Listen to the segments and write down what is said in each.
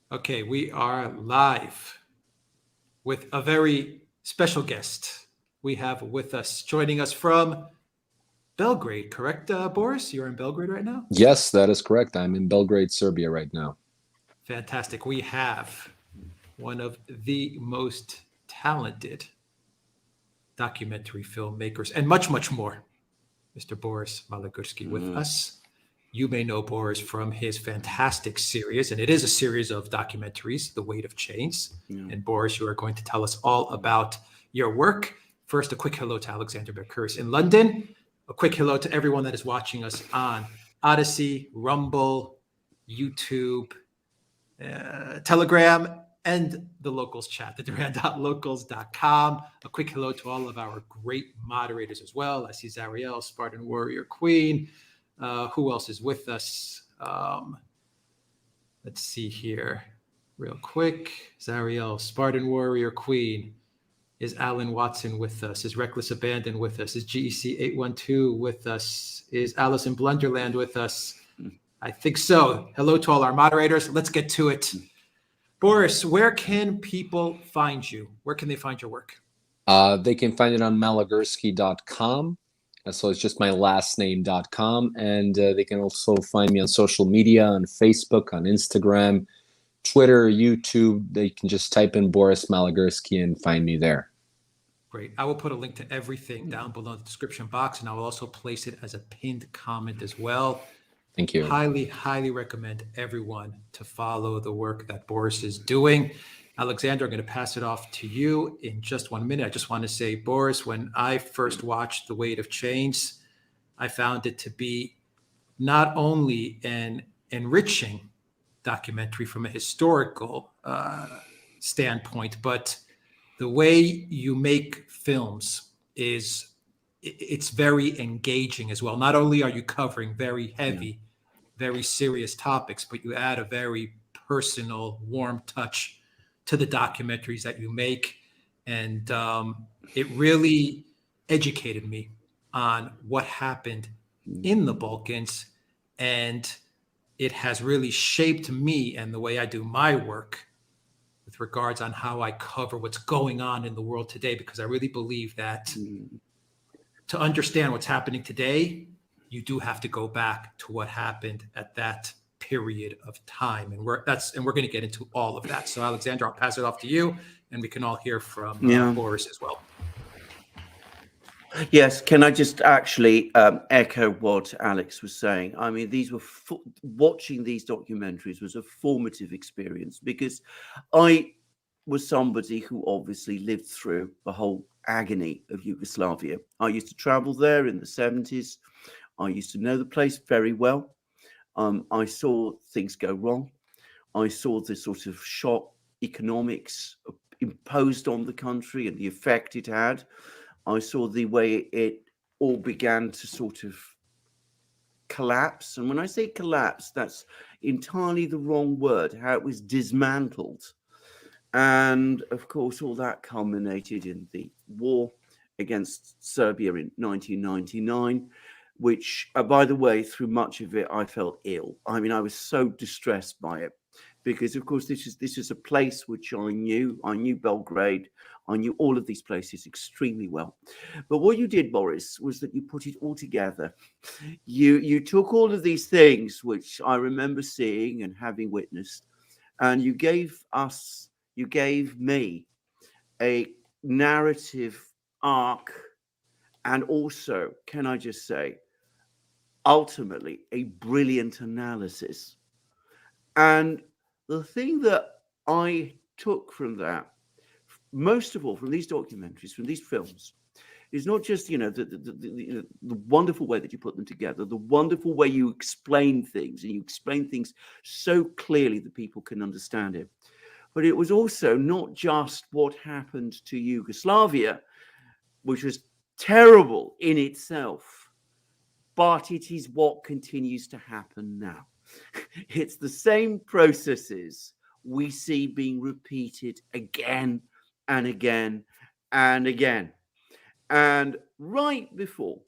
Okay, we are live with a very special guest. We have with us, joining us from Belgrade, correct, Boris? You're in Belgrade right now? Yes, that is correct. I'm in Belgrade, Serbia right now. Fantastic. We have one of the most talented documentary filmmakers and much, much more, Mr. Boris Malagurski, with Mm, us. You may know Boris from his fantastic series, and it is a series of documentaries, The Weight of Change. yeah. And Boris, you are going to tell us all about your work. First, a quick hello to Alexander Mercouris in London. A quick hello to everyone that is watching us on Odyssey, Rumble, YouTube, Telegram, and the locals chat, the duran.locals.com. A quick hello to all of our great moderators as well. I see Zariel, Spartan Warrior Queen. Who else is with us? Let's see here real quick. Zariel, Spartan Warrior Queen. Is Alan Watson with us? Is Reckless Abandon with us? Is GEC 812 with us? Is Alice in Blunderland with us? I think so. Hello to all our moderators. Let's get to it. Boris, where can people find you? Where can they find your work? They can find it on malagurski.com. So it's just my last name.com. And they can also find me on social media, on Facebook, on Instagram, Twitter, YouTube. They can just type in Boris Malagurski and find me there. Great. I will put a link to everything down below in the description box, and I will also place it as a pinned comment as well. Thank you. Highly, highly recommend everyone to follow the work that Boris is doing. Alexander, I'm going to pass it off to you in just 1 minute. I just want to say, Boris, when I first watched The Weight of Change, I found it to be not only an enriching documentary from a historical standpoint, but the way you make films it's very engaging as well. Not only are you covering very heavy, very serious topics, but you add a very personal, warm touch to the documentaries that you make. And it really educated me on what happened in the Balkans. And it has really shaped me and the way I do my work with regards on how I cover what's going on in the world today, because I really believe that to understand what's happening today, you do have to go back to what happened at that period of time, and we're going to get into all of that. So, Alexander, I'll pass it off to you, and we can all hear from Boris as well. Yes, can I just actually echo what Alex was saying? I mean, these were watching these documentaries was a formative experience, because I was somebody who obviously lived through the whole agony of Yugoslavia. I used to travel there in the 70s. I used to know the place very well. I saw things go wrong. I saw the sort of shock economics imposed on the country and the effect it had. I saw the way it all began to sort of collapse. And when I say collapse, that's entirely the wrong word, how it was dismantled. And of course, all that culminated in the war against Serbia in 1999, which, by the way, through much of it, I felt ill. I mean, I was so distressed by it, because, of course, this is a place which I knew. I knew Belgrade. I knew all of these places extremely well. But what you did, Boris, was that you put it all together. You took all of these things, which I remember seeing and having witnessed, and you gave me a narrative arc, and also, can I just say, ultimately, a brilliant analysis. And the thing that I took from that, most of all from these documentaries, from these films, is not just the wonderful way that you put them together, the wonderful way you explain things, and you explain things so clearly that people can understand it. But it was also not just what happened to Yugoslavia, which was terrible in itself, but it is what continues to happen now. It's the same processes we see being repeated again and again and again. And right before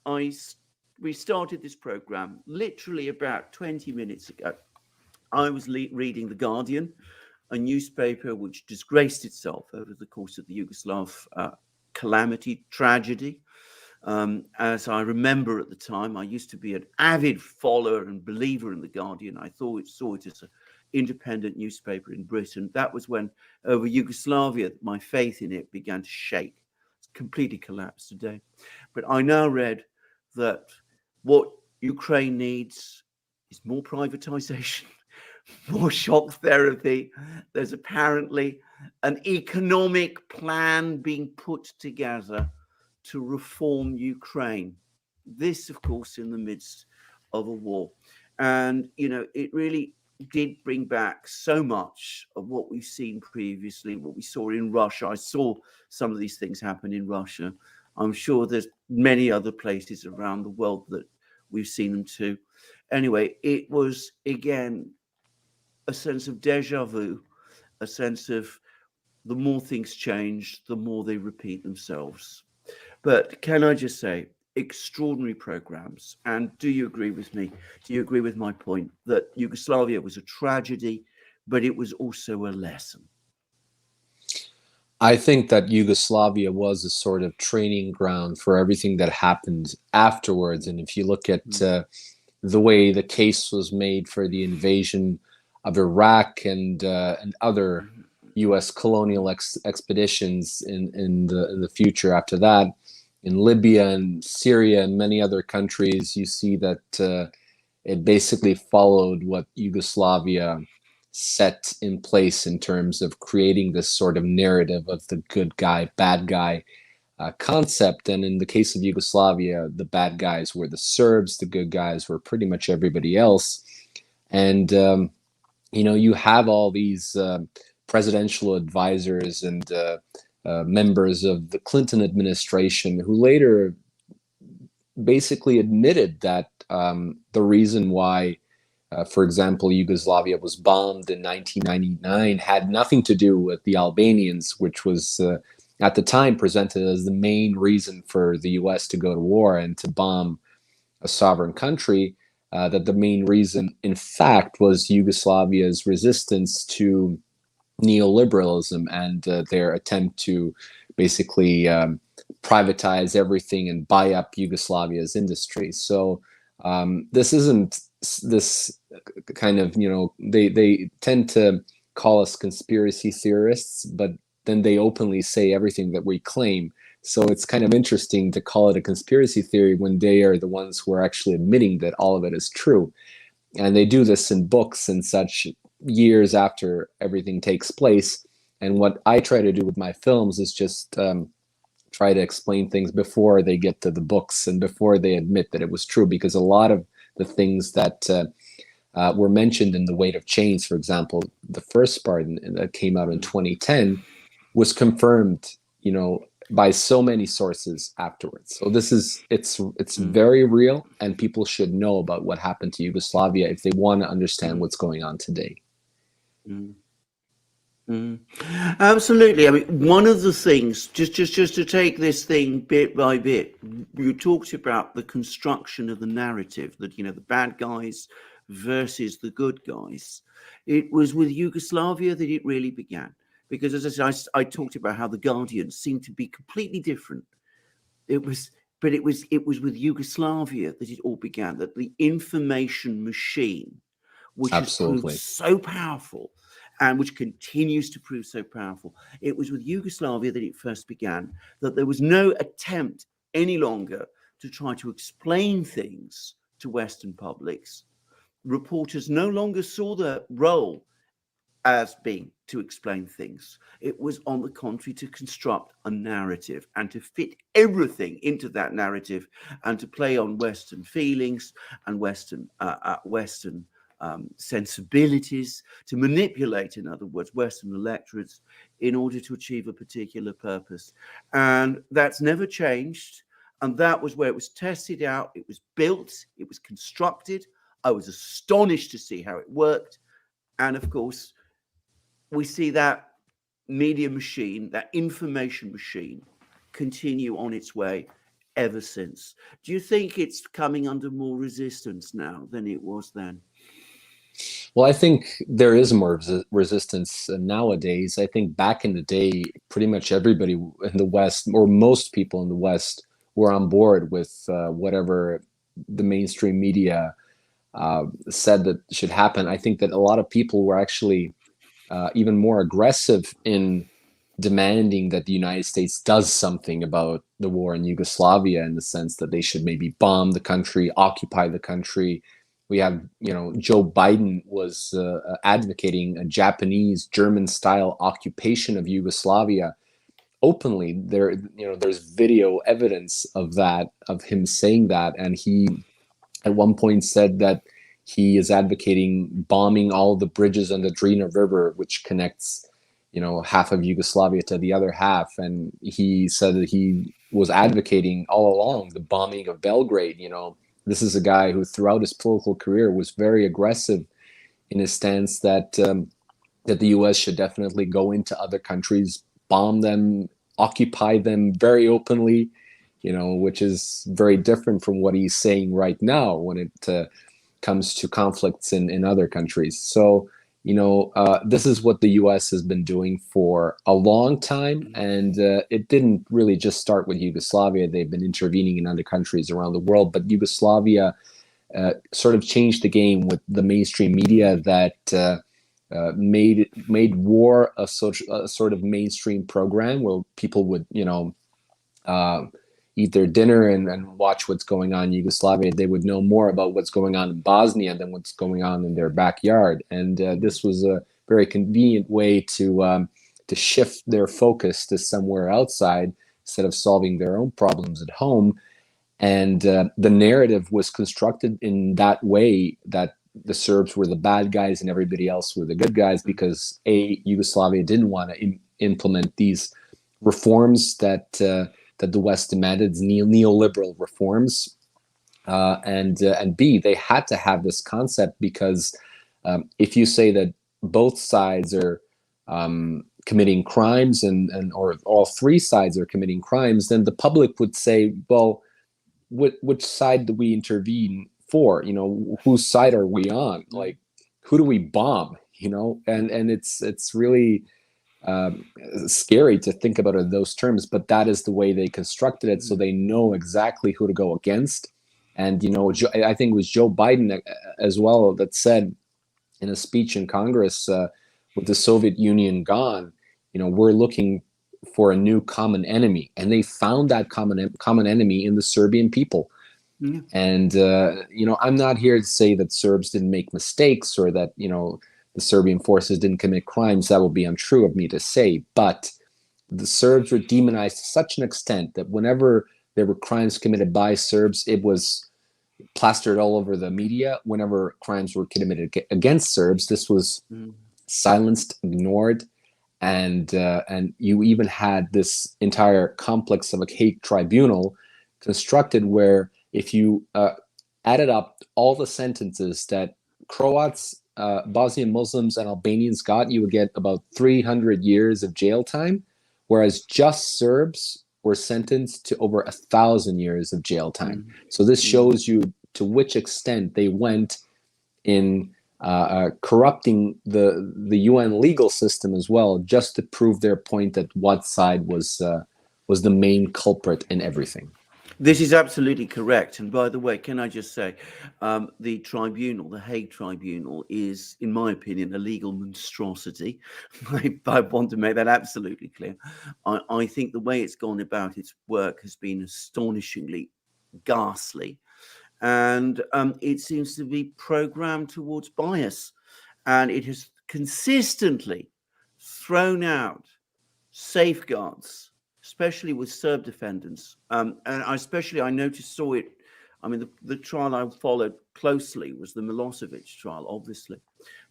we started this program, literally about 20 minutes ago, I was reading The Guardian, a newspaper which disgraced itself over the course of the Yugoslav calamity, tragedy. As I remember at the time, I used to be an avid follower and believer in The Guardian. I saw it as an independent newspaper in Britain. That was when, over Yugoslavia, my faith in it began to shake. It's completely collapsed today. But I now read that what Ukraine needs is more privatization, more shock therapy. There's apparently an economic plan being put together to reform Ukraine. This, of course, in the midst of a war. And, it really did bring back so much of what we've seen previously, what we saw in Russia. I saw some of these things happen in Russia. I'm sure there's many other places around the world that we've seen them too. Anyway, it was, again, a sense of deja vu, a sense of the more things change, the more they repeat themselves. But can I just say, extraordinary programs. And do you agree with me? Do you agree with my point that Yugoslavia was a tragedy, but it was also a lesson? I think that Yugoslavia was a sort of training ground for everything that happened afterwards. And if you look at the way the case was made for the invasion of Iraq and other U.S. colonial expeditions in the future after that, in Libya and Syria and many other countries, you see that it basically followed what Yugoslavia set in place in terms of creating this sort of narrative of the good guy, bad guy concept. And in the case of Yugoslavia, the bad guys were the Serbs, the good guys were pretty much everybody else. And, you have all these presidential advisors and members of the Clinton administration who later basically admitted that the reason why, for example, Yugoslavia was bombed in 1999 had nothing to do with the Albanians, which was at the time presented as the main reason for the US to go to war and to bomb a sovereign country. That the main reason, in fact, was Yugoslavia's resistance to neoliberalism and their attempt to basically privatize everything and buy up Yugoslavia's industry. So this isn't this kind of, they tend to call us conspiracy theorists, but then they openly say everything that we claim. So it's kind of interesting to call it a conspiracy theory when they are the ones who are actually admitting that all of it is true. And they do this in books and such years after everything takes place. And what I try to do with my films is just try to explain things before they get to the books and before they admit that it was true, because a lot of the things that were mentioned in The Weight of Chains, for example, the first part that came out in 2010 was confirmed, by so many sources afterwards. So it's very real, and people should know about what happened to Yugoslavia if they want to understand what's going on today. Absolutely. I mean, one of the things, just to take this thing bit by bit, you talked about the construction of the narrative that, the bad guys versus the good guys. It was with Yugoslavia that it really began. Because as I talked about how the Guardian seemed to be completely different. It was with Yugoslavia that it all began, that the information machine, which has proved so powerful and which continues to prove so powerful, it was with Yugoslavia that it first began, that there was no attempt any longer to try to explain things to Western publics. Reporters no longer saw their role as being to explain things. It was, on the contrary, to construct a narrative and to fit everything into that narrative and to play on Western feelings and Western sensibilities, to manipulate, in other words, Western electorates in order to achieve a particular purpose. And that's never changed. And that was where it was tested out. It was built. It was constructed. I was astonished to see how it worked. And of course, we see that media machine, that information machine, continue on its way ever since. Do you think it's coming under more resistance now than it was then? Well, I think there is more resistance nowadays. I think back in the day, pretty much everybody in the West, or most people in the West, were on board with whatever the mainstream media said that should happen. I think that a lot of people were actually even more aggressive in demanding that the United States does something about the war in Yugoslavia, in the sense that they should maybe bomb the country, occupy the country. We have, Joe Biden was advocating a Japanese, German style occupation of Yugoslavia openly. There's video evidence of that, of him saying that. And he at one point said that he is advocating bombing all the bridges on the Drina River, which connects, half of Yugoslavia to the other half. And he said that he was advocating all along the bombing of Belgrade. This is a guy who throughout his political career was very aggressive in his stance that that the U.S. should definitely go into other countries, bomb them, occupy them very openly, which is very different from what he's saying right now when it comes to conflicts in other countries. So, this is what the U.S. has been doing for a long time, and it didn't really just start with Yugoslavia. They've been intervening in other countries around the world, but Yugoslavia sort of changed the game with the mainstream media that made war a sort of mainstream program where people would, eat their dinner and watch what's going on in Yugoslavia. They would know more about what's going on in Bosnia than what's going on in their backyard. And this was a very convenient way to shift their focus to somewhere outside instead of solving their own problems at home. And the narrative was constructed in that way, that the Serbs were the bad guys and everybody else were the good guys, because Yugoslavia didn't want to implement these reforms that the West demanded, neoliberal reforms, and B, they had to have this concept because if you say that both sides are committing crimes or all three sides are committing crimes, then the public would say, well, which side do we intervene for? Whose side are we on? Like, who do we bomb? And it's really scary to think about it in those terms, but that is the way they constructed it, so they know exactly who to go against. And I think it was Joe Biden as well that said in a speech in Congress, with the Soviet Union gone, we're looking for a new common enemy, and they found that common enemy in the Serbian people. Mm-hmm. And I'm not here to say that Serbs didn't make mistakes or that the Serbian forces didn't commit crimes. That would be untrue of me to say. But the Serbs were demonized to such an extent that whenever there were crimes committed by Serbs, it was plastered all over the media. Whenever crimes were committed against Serbs, this was silenced, ignored. And you even had this entire complex of a Hague tribunal constructed where if you added up all the sentences that Croats, Bosnian Muslims and Albanians got, you would get about 300 years of jail time, whereas just Serbs were sentenced to over 1,000 years of jail time. So this shows you to which extent they went in corrupting the UN legal system as well, just to prove their point that one side was the main culprit in everything. This is absolutely correct. And by the way, can I just say, the tribunal, the Hague Tribunal, is, in my opinion, a legal monstrosity. I want to make that absolutely clear. I think the way it's gone about its work has been astonishingly ghastly. And it seems to be programmed towards bias. And it has consistently thrown out safeguards, especially with Serb defendants. And I saw it. I mean, the trial I followed closely was the Milosevic trial, obviously.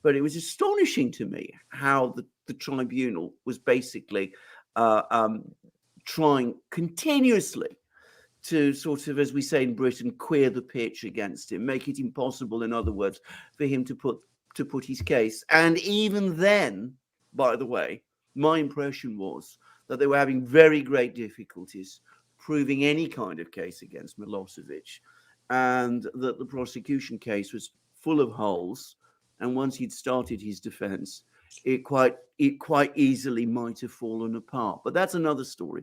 But it was astonishing to me how the tribunal was basically trying continuously to sort of, as we say in Britain, queer the pitch against him, make it impossible, in other words, for him to put his case. And even then, by the way, my impression was that they were having very great difficulties proving any kind of case against Milosevic, and that the prosecution case was full of holes, And once he'd started his defense, it quite easily might have fallen apart. But that's another story.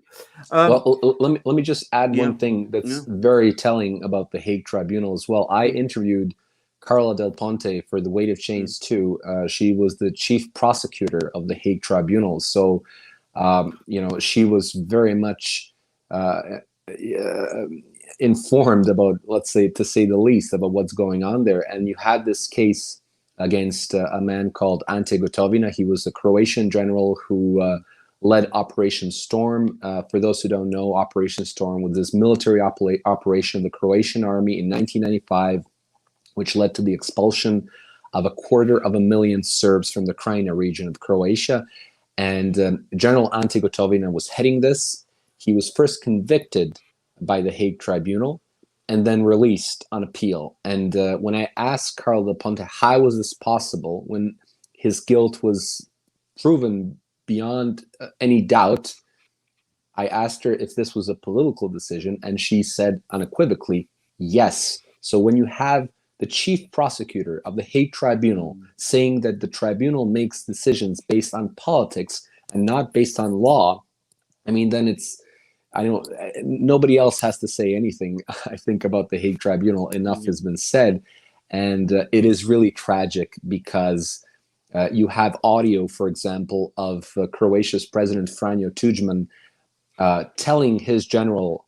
Let me just add Yeah. one thing that's Yeah. very telling about the Hague Tribunal as well. I interviewed Carla Del Ponte for The Weight of Change too. She was the chief prosecutor of the Hague Tribunal. So, she was very much informed about, let's say, to say the least, about what's going on there. And you had this case against a man called Ante Gotovina. He was a Croatian general who led Operation Storm. For those who don't know, Operation Storm was this military operation of the Croatian army in 1995, which led to the expulsion of 250,000 Serbs from the Krajina region of Croatia. And General Ante Gotovina was heading this. He was first convicted by the Hague Tribunal and then released on appeal. And when I asked Carla Del Ponte how was this possible when his guilt was proven beyond any doubt, I asked her if this was a political decision, and she said unequivocally, yes. So when you have the chief prosecutor of the Hague Tribunal saying that the tribunal makes decisions based on politics and not based on law, I mean, then nobody else has to say anything, I think, about the Hague Tribunal. Enough has been said. And it is really tragic because you have audio, for example, of Croatia's President Franjo Tudjman telling his general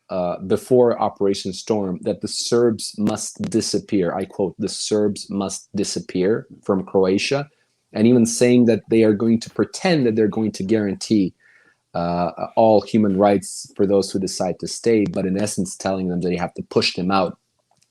before Operation Storm that the Serbs must disappear. I quote, "The Serbs must disappear from Croatia," and even saying that they are going to pretend that they're going to guarantee all human rights for those who decide to stay, but in essence telling them that you have to push them out.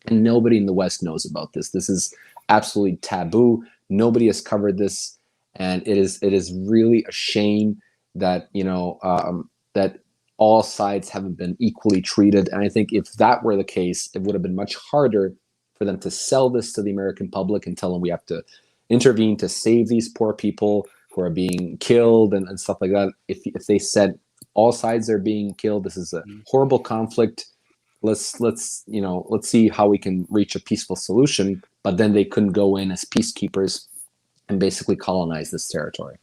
And nobody in the West knows about this. This is absolutely taboo. Nobody has covered this, and it is really a shame that that all sides haven't been equally treated. And I think if that were the case, it would have been much harder for them to sell this to the American public and tell them we have to intervene to save these poor people who are being killed and stuff like that. If they said all sides are being killed, this is a horrible conflict. Let's see how we can reach a peaceful solution. But then they couldn't go in as peacekeepers and basically colonize this territory.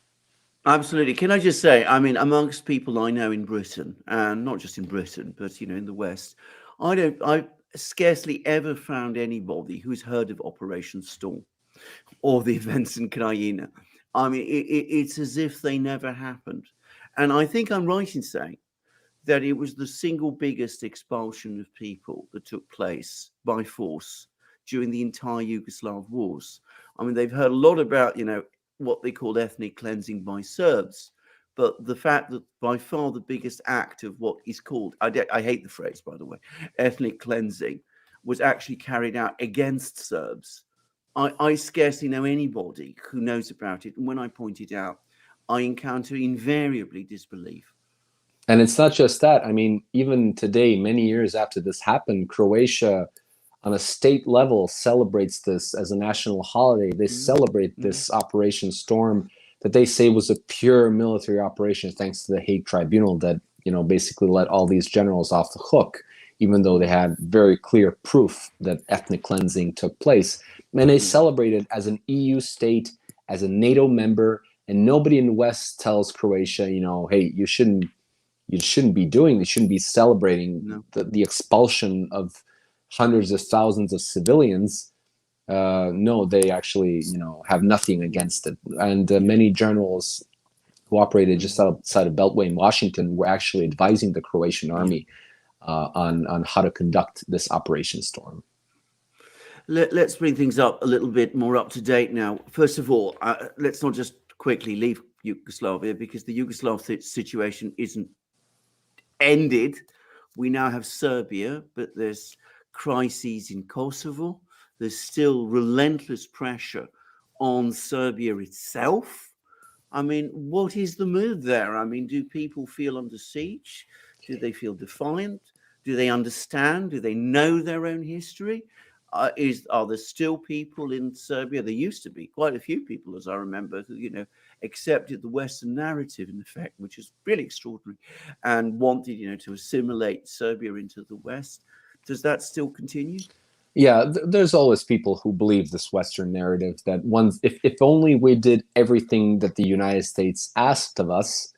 Absolutely. Can I just say, I mean, amongst people I know in Britain, and not just in Britain, but in the West, I scarcely ever found anybody who's heard of Operation Storm or the events in Krajina. I mean, it's as if they never happened. And I think I'm right in saying that it was the single biggest expulsion of people that took place by force during the entire Yugoslav wars. I mean, they've heard a lot about, what they called ethnic cleansing by Serbs, but the fact that by far the biggest act of what is called, I hate the phrase, by the way, ethnic cleansing, was actually carried out against Serbs. I scarcely know anybody who knows about it. And when I point it out, I encounter invariably disbelief. And it's not just that. I mean, even today, many years after this happened, Croatia, on a state level, celebrates this as a national holiday. They celebrate this Operation Storm that they say was a pure military operation thanks to the Hague Tribunal that, basically let all these generals off the hook, even though they had very clear proof that ethnic cleansing took place. And they celebrate it as an EU state, as a NATO member, and nobody in the West tells Croatia, hey, you shouldn't be doing this, you shouldn't be celebrating the expulsion of hundreds of thousands of civilians. No, they actually, have nothing against it. And many generals who operated just outside of Beltway in Washington were actually advising the Croatian army on how to conduct this Operation Storm. Let's bring things up a little bit more up to date now. First of all, let's not just quickly leave Yugoslavia, because the Yugoslav situation isn't ended. We now have Serbia, but there's crises in Kosovo. There's still relentless pressure on Serbia itself. I mean, what is the mood there? I mean, do people feel under siege? Do they feel defiant? Do they understand? Do they know their own history? Are there still people in Serbia? There used to be quite a few people, as I remember, who, accepted the Western narrative, in effect, which is really extraordinary, and wanted, to assimilate Serbia into the West. Does that still continue? Yeah, there's always people who believe this Western narrative that if only we did everything that the United States asked of us,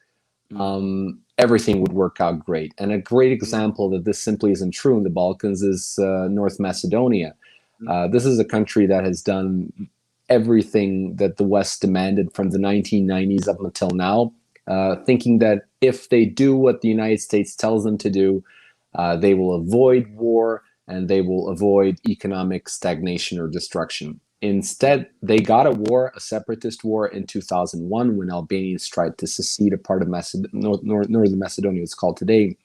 everything would work out great. And a great example that this simply isn't true in the Balkans is North Macedonia. This is a country that has done everything that the West demanded from the 1990s up until now, thinking that if they do what the United States tells them to do, they will avoid war and they will avoid economic stagnation or destruction. Instead, they got a war, a separatist war in 2001 when Albanians tried to secede a part of Northern Macedonia, it's called today,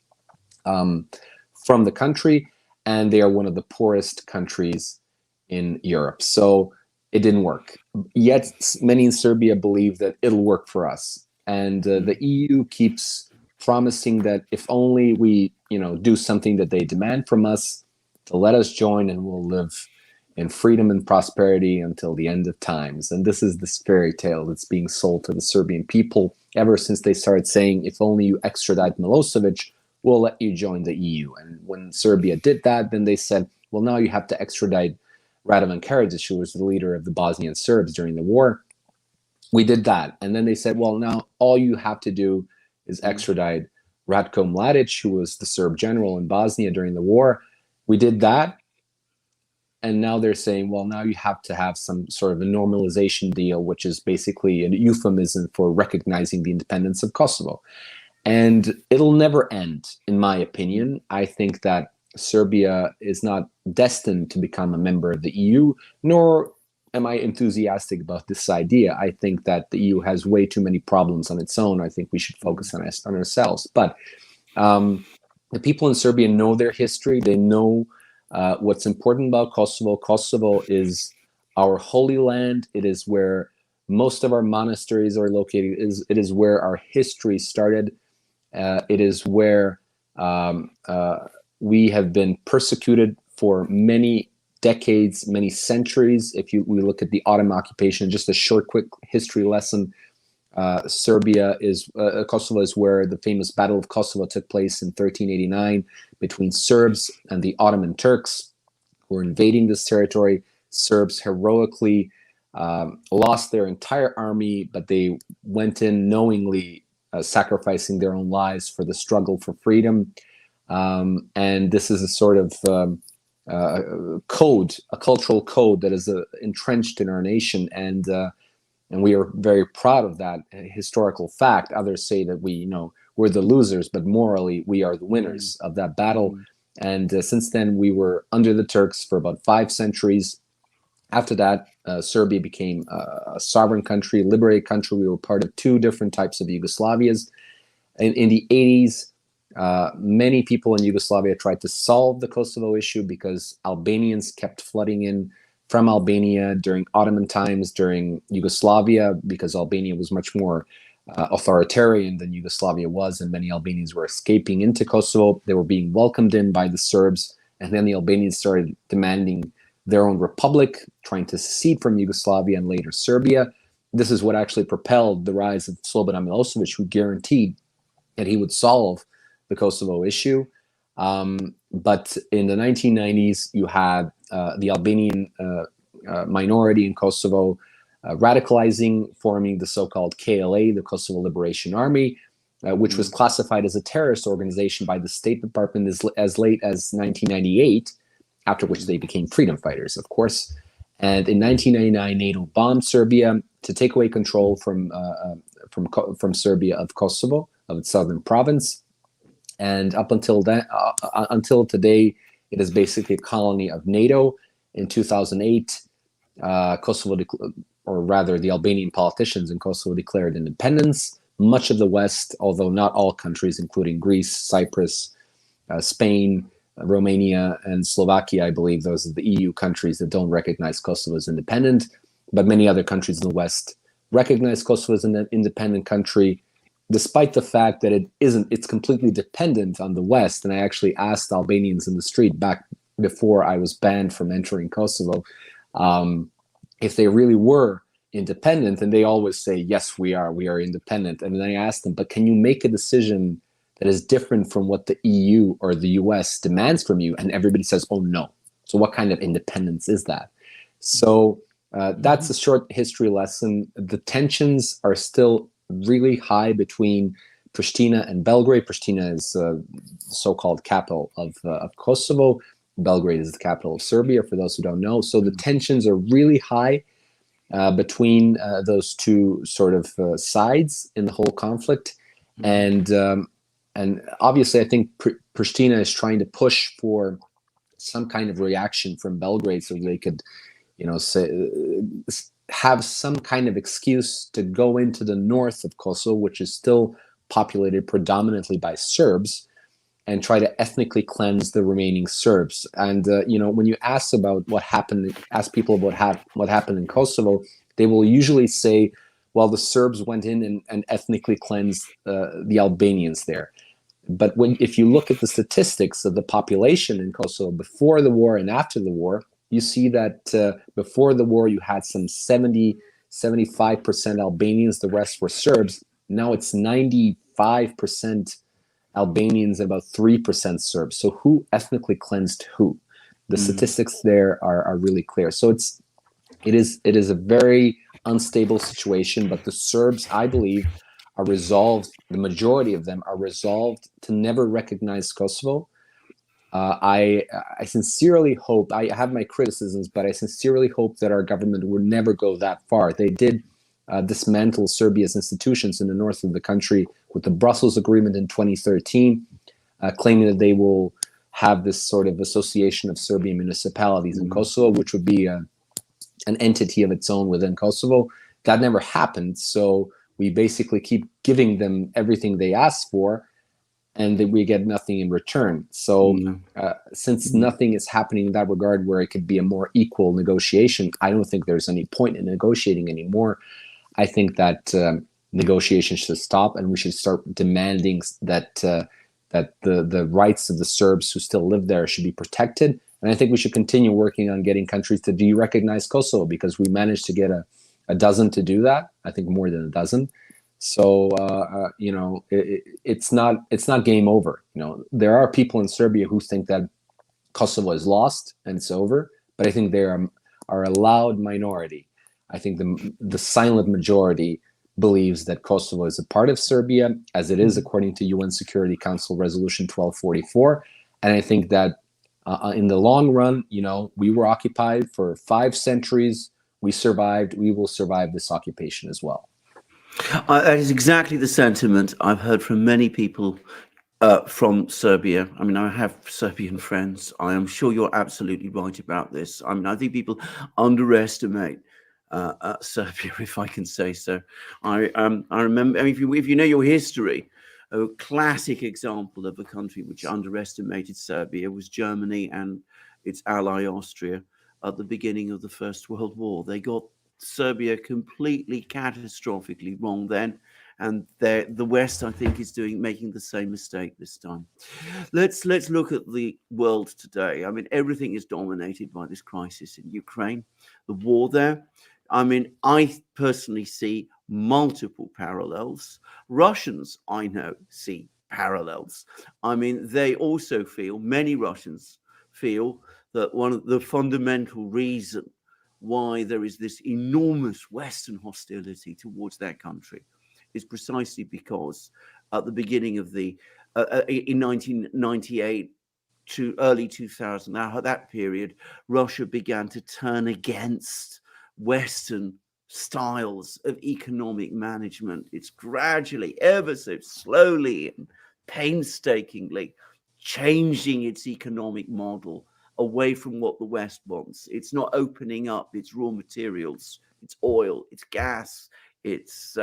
from the country, and they are one of the poorest countries in Europe. So it didn't work. Yet many in Serbia believe that it'll work for us. And the EU keeps promising that if only we, do something that they demand from us, to let us join and we'll live in freedom and prosperity until the end of times. And this is this fairy tale that's being sold to the Serbian people ever since they started saying, if only you extradite Milosevic, we'll let you join the EU. And when Serbia did that, then they said, well, now you have to extradite Radovan Karadzic, who was the leader of the Bosnian Serbs during the war. We did that. And then they said, well, now all you have to do is extradite Ratko Mladic, who was the Serb general in Bosnia during the war. We did that. And now they're saying, well, now you have to have some sort of a normalization deal, which is basically a euphemism for recognizing the independence of Kosovo. And it'll never end, in my opinion. I think that Serbia is not destined to become a member of the EU, nor am I enthusiastic about this idea. I think that the EU has way too many problems on its own. I think we should focus on ourselves. But the people in Serbia know their history. They know what's important about Kosovo. Kosovo is our holy land. It is where most of our monasteries are located. It is where our history started. It is where we have been persecuted for many decades, many centuries. If we look at the Ottoman occupation, just a short, quick history lesson, Kosovo is where the famous Battle of Kosovo took place in 1389 between Serbs and the Ottoman Turks who were invading this territory. Serbs heroically lost their entire army, but they went in knowingly sacrificing their own lives for the struggle for freedom. And this is a sort of code, a cultural code that is entrenched in our nation, and we are very proud of that historical fact. Others say that we're the losers, but morally we are the winners of that battle. And since then, we were under the Turks for about 5 centuries. After that, Serbia became a sovereign country, liberated country. We were part of 2 different types of Yugoslavias. In the 80s, many people in Yugoslavia tried to solve the Kosovo issue because Albanians kept flooding in from Albania during Ottoman times, during Yugoslavia, because Albania was much more authoritarian than Yugoslavia was, and many Albanians were escaping into Kosovo. They were being welcomed in by the Serbs, and then the Albanians started demanding their own republic, trying to secede from Yugoslavia and later Serbia. This is what actually propelled the rise of Slobodan Milosevic, who guaranteed that he would solve the Kosovo issue. But in the 1990s, you had the Albanian minority in Kosovo radicalizing, forming the so-called KLA, the Kosovo Liberation Army, which was classified as a terrorist organization by the State Department as late as 1998, after which they became freedom fighters, of course. And in 1999, NATO bombed Serbia to take away control from Serbia of Kosovo, of its southern province. And up until then, until today, it is basically a colony of NATO. In 2008, Kosovo, or rather the Albanian politicians in Kosovo, declared independence. Much of the West, although not all countries, including Greece, Cyprus, Spain, Romania, and Slovakia, I believe those are the EU countries that don't recognize Kosovo as independent. But many other countries in the West recognize Kosovo as an independent country, despite the fact that it's completely dependent on the West. And I actually asked Albanians in the street back before I was banned from entering Kosovo, if they really were independent, and they always say, yes, we are independent. And then I asked them, but can you make a decision that is different from what the EU or the US demands from you? And everybody says, oh, no. So what kind of independence is that? So that's a short history lesson. The tensions are still really high between Pristina and Belgrade. Pristina is the so-called capital of Kosovo. Belgrade is the capital of Serbia, for those who don't know. So the tensions are really high between those two sort of sides in the whole conflict. And obviously, I think Pristina is trying to push for some kind of reaction from Belgrade so they could, have some kind of excuse to go into the north of Kosovo, which is still populated predominantly by Serbs, and try to ethnically cleanse the remaining Serbs. And when you ask about ask people about what happened in Kosovo, they will usually say, well, the Serbs went in and ethnically cleansed the Albanians there. But if you look at the statistics of the population in Kosovo before the war and after the war, you see that before the war you had some 75% Albanians, the rest were Serbs. Now it's 95% Albanians and about 3% Serbs. So who ethnically cleansed who? The statistics there are really clear. So it is a very unstable situation, but the Serbs, I believe, are resolved. The majority of them are resolved to never recognize Kosovo. I sincerely hope, I have my criticisms, but I sincerely hope that our government would never go that far. They did dismantle Serbia's institutions in the north of the country with the Brussels Agreement in 2013, claiming that they will have this sort of association of Serbian municipalities in Kosovo, which would be an entity of its own within Kosovo. That never happened. So we basically keep giving them everything they ask for, and that we get nothing in return. So since nothing is happening in that regard where it could be a more equal negotiation, I don't think there's any point in negotiating anymore. I think that negotiations should stop, and we should start demanding that the rights of the Serbs who still live there should be protected. And I think we should continue working on getting countries to de-recognize Kosovo, because we managed to get a dozen to do that. I think more than a dozen. So it's not game over. There are people in Serbia who think that Kosovo is lost and it's over, but I think they are a loud minority. I think the silent majority believes that Kosovo is a part of Serbia, as it is according to UN Security Council Resolution 1244. And I think that in the long run, we were occupied for 5 centuries. We survived. We will survive this occupation as well. That is exactly the sentiment I've heard from many people from Serbia. I mean, I have Serbian friends. I am sure you're absolutely right about this. I mean, I think people underestimate Serbia, if I can say so. I remember, I mean, if you know your history, a classic example of a country which underestimated Serbia was Germany and its ally Austria at the beginning of the First World War. They got Serbia completely catastrophically wrong then, and the West, I think, is making the same mistake this time. Let's look at the world today. I mean, everything is dominated by this crisis in Ukraine, the war there. I mean, I personally see multiple parallels. Russians, I know, see parallels. I mean, many Russians feel that one of the fundamental reason why there is this enormous Western hostility towards their country is precisely because at the beginning of in 1998 to early 2000, that period, Russia began to turn against Western styles of economic management. It's gradually, ever so slowly and painstakingly changing its economic model away from what the West wants. It's not opening up its raw materials, its oil, its gas, its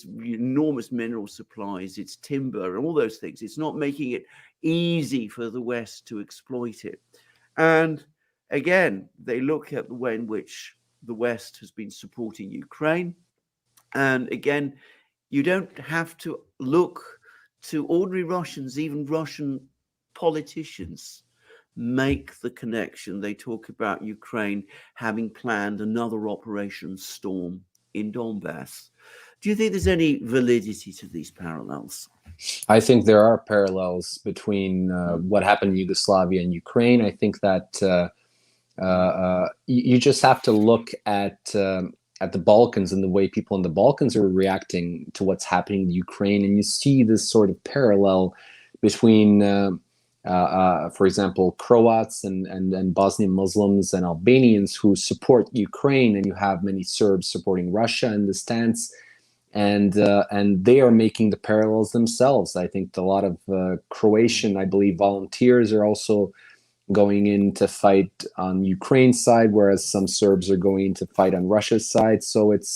enormous mineral supplies, its timber, and all those things. It's not making it easy for the West to exploit it. And again, they look at the way in which the West has been supporting Ukraine. And again, you don't have to look to ordinary Russians, even Russian politicians make the connection. They talk about Ukraine having planned another Operation Storm in Donbass. Do you think there's any validity to these parallels? I think there are parallels between what happened in Yugoslavia and Ukraine. I think that you just have to look at the Balkans and the way people in the Balkans are reacting to what's happening in Ukraine, and you see this sort of parallel between, for example, Croats and Bosnian Muslims and Albanians who support Ukraine, and you have many Serbs supporting Russia in the stance. And they are making the parallels themselves. I think a lot of Croatian, I believe, volunteers are also going in to fight on Ukraine's side, whereas some Serbs are going to fight on Russia's side. So it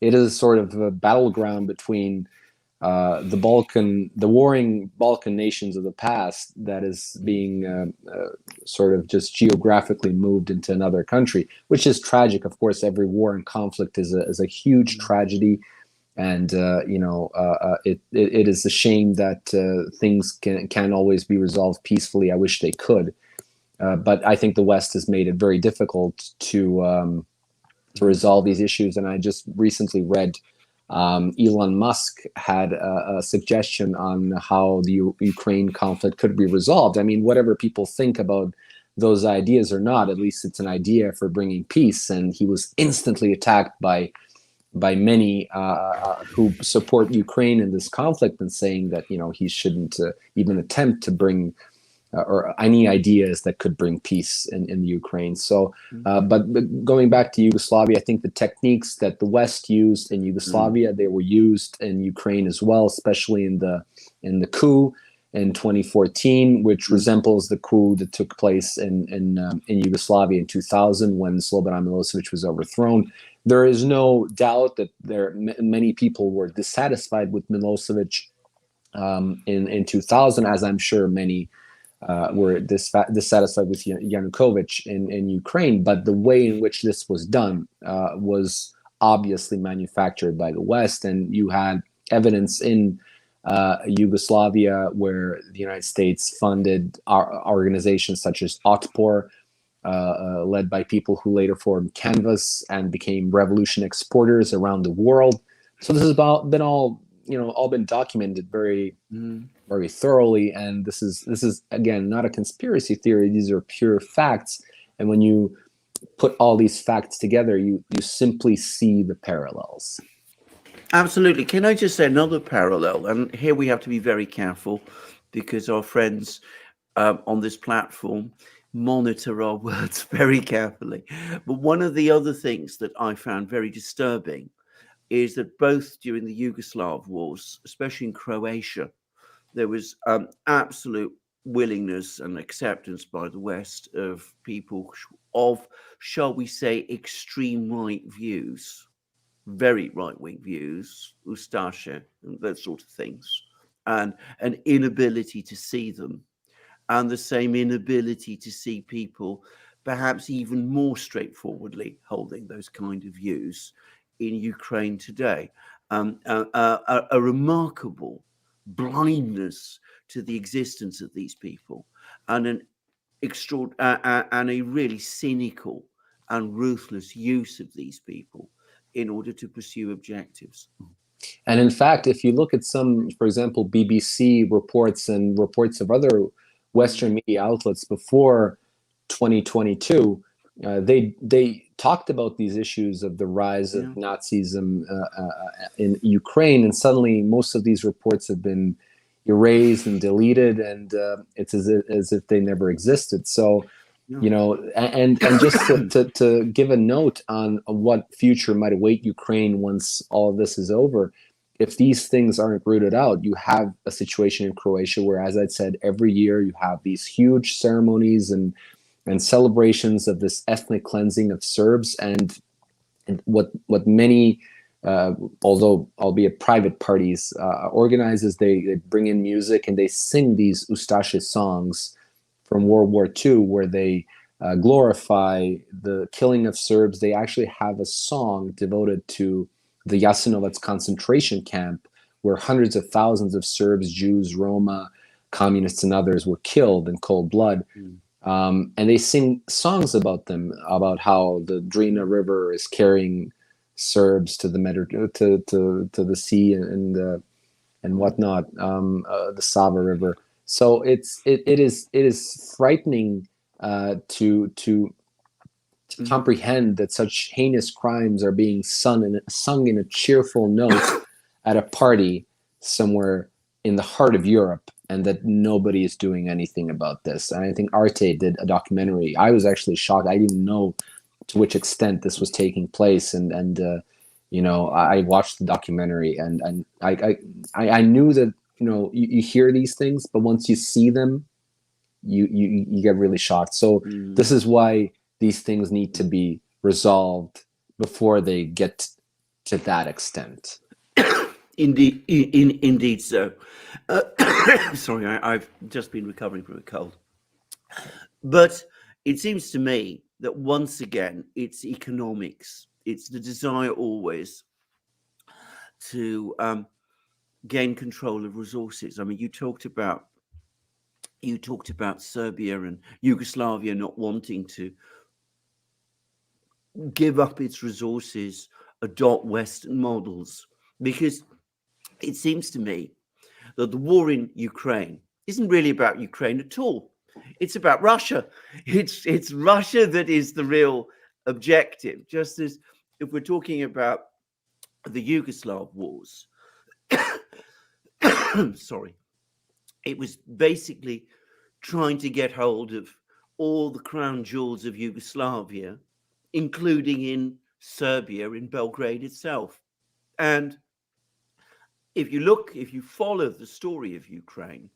is sort of a battleground between the warring Balkan nations of the past that is being sort of just geographically moved into another country, which is tragic. Of course, every war and conflict is a huge tragedy, and it is a shame that things can't always be resolved peacefully. I wish they could, but I think the West has made it very difficult to resolve these issues. And I just recently read Elon Musk had a suggestion on how the Ukraine conflict could be resolved. I mean, whatever people think about those ideas or not, at least it's an idea for bringing peace. And he was instantly attacked by many who support Ukraine in this conflict, and saying that he shouldn't even attempt to bring or any ideas that could bring peace in Ukraine. So, but going back to Yugoslavia, I think the techniques that the West used in Yugoslavia, they were used in Ukraine as well, especially in the coup in 2014, which resembles the coup that took place in Yugoslavia in 2000 when Slobodan Milosevic was overthrown. There is no doubt that many people were dissatisfied with Milosevic in 2000, as I'm sure many were dissatisfied with Yanukovych in Ukraine. But the way in which this was done was obviously manufactured by the West, and you had evidence in Yugoslavia where the United States funded organizations such as Otpor, led by people who later formed Canvas and became revolution exporters around the world. So this has been all been documented very thoroughly, and this is again not a conspiracy theory. These are pure facts, and when you put all these facts together, you simply see the parallels. Absolutely. Can I just say another parallel? And here we have to be very careful, because our friends on this platform monitor our words very carefully. But one of the other things that I found very disturbing is that both during the Yugoslav wars, especially in Croatia, there was absolute willingness and acceptance by the West of people of, shall we say, extreme right views, very right-wing views, Ustaše, and those sort of things, and an inability to see them, and the same inability to see people perhaps even more straightforwardly holding those kind of views in Ukraine today. A remarkable blindness to the existence of these people, and and a really cynical and ruthless use of these people in order to pursue objectives. And in fact, if you look at some, for example, BBC reports and reports of other Western media outlets before 2022, they talked about these issues of the rise of Nazism in Ukraine, and suddenly most of these reports have been erased and deleted, and it's as if they never existed. So, and just to give a note on what future might await Ukraine once all of this is over, if these things aren't rooted out, you have a situation in Croatia where, as I said, every year you have these huge ceremonies and celebrations of this ethnic cleansing of Serbs, and what many, although albeit private parties, organizes, they bring in music and they sing these Ustaše songs from World War II, where they glorify the killing of Serbs. They actually have a song devoted to the Jasenovac concentration camp, where hundreds of thousands of Serbs, Jews, Roma, communists, and others were killed in cold blood. And they sing songs about them, about how the Drina River is carrying Serbs to the to the sea, and and whatnot, the Sava River. So it is frightening to comprehend that such heinous crimes are being sung in a cheerful note at a party somewhere in the heart of Europe, and that nobody is doing anything about this. And I think Arte did a documentary. I was actually shocked. I didn't know to which extent this was taking place, and I watched the documentary, and I knew that you hear these things, but once you see them, you get really shocked. So this is why these things need to be resolved before they get to that extent. Indeed so. Sorry, I've just been recovering from a cold. But it seems to me that once again, it's economics. It's the desire always to gain control of resources. I mean, you talked about Serbia and Yugoslavia not wanting to give up its resources, adopt Western models, because it seems to me that the war in Ukraine isn't really about Ukraine at all. It's about Russia. It's Russia that is the real objective. Just as if we're talking about the Yugoslav wars, sorry, it was basically trying to get hold of all the crown jewels of Yugoslavia, including in Serbia, in Belgrade itself. And if you follow the story of Ukraine,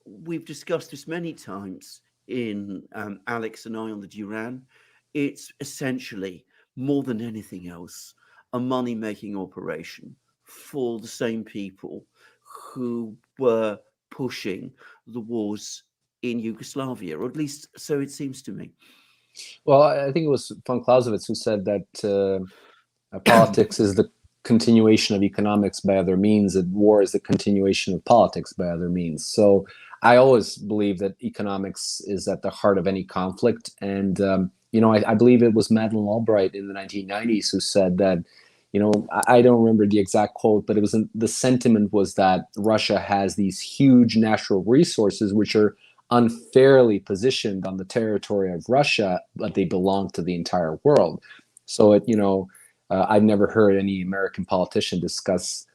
we've discussed this many times in Alex and I on the Duran. It's essentially, more than anything else, a money-making operation for the same people who were pushing the wars in Yugoslavia, or at least so it seems to me. Well, I think it was von Clausewitz who said that politics is the continuation of economics by other means, and war is the continuation of politics by other means. So I always believe that economics is at the heart of any conflict. And, I believe it was Madeleine Albright in the 1990s who said that, I don't remember the exact quote, but the sentiment was that Russia has these huge natural resources which are unfairly positioned on the territory of Russia, but they belong to the entire world. So I've never heard any American politician discuss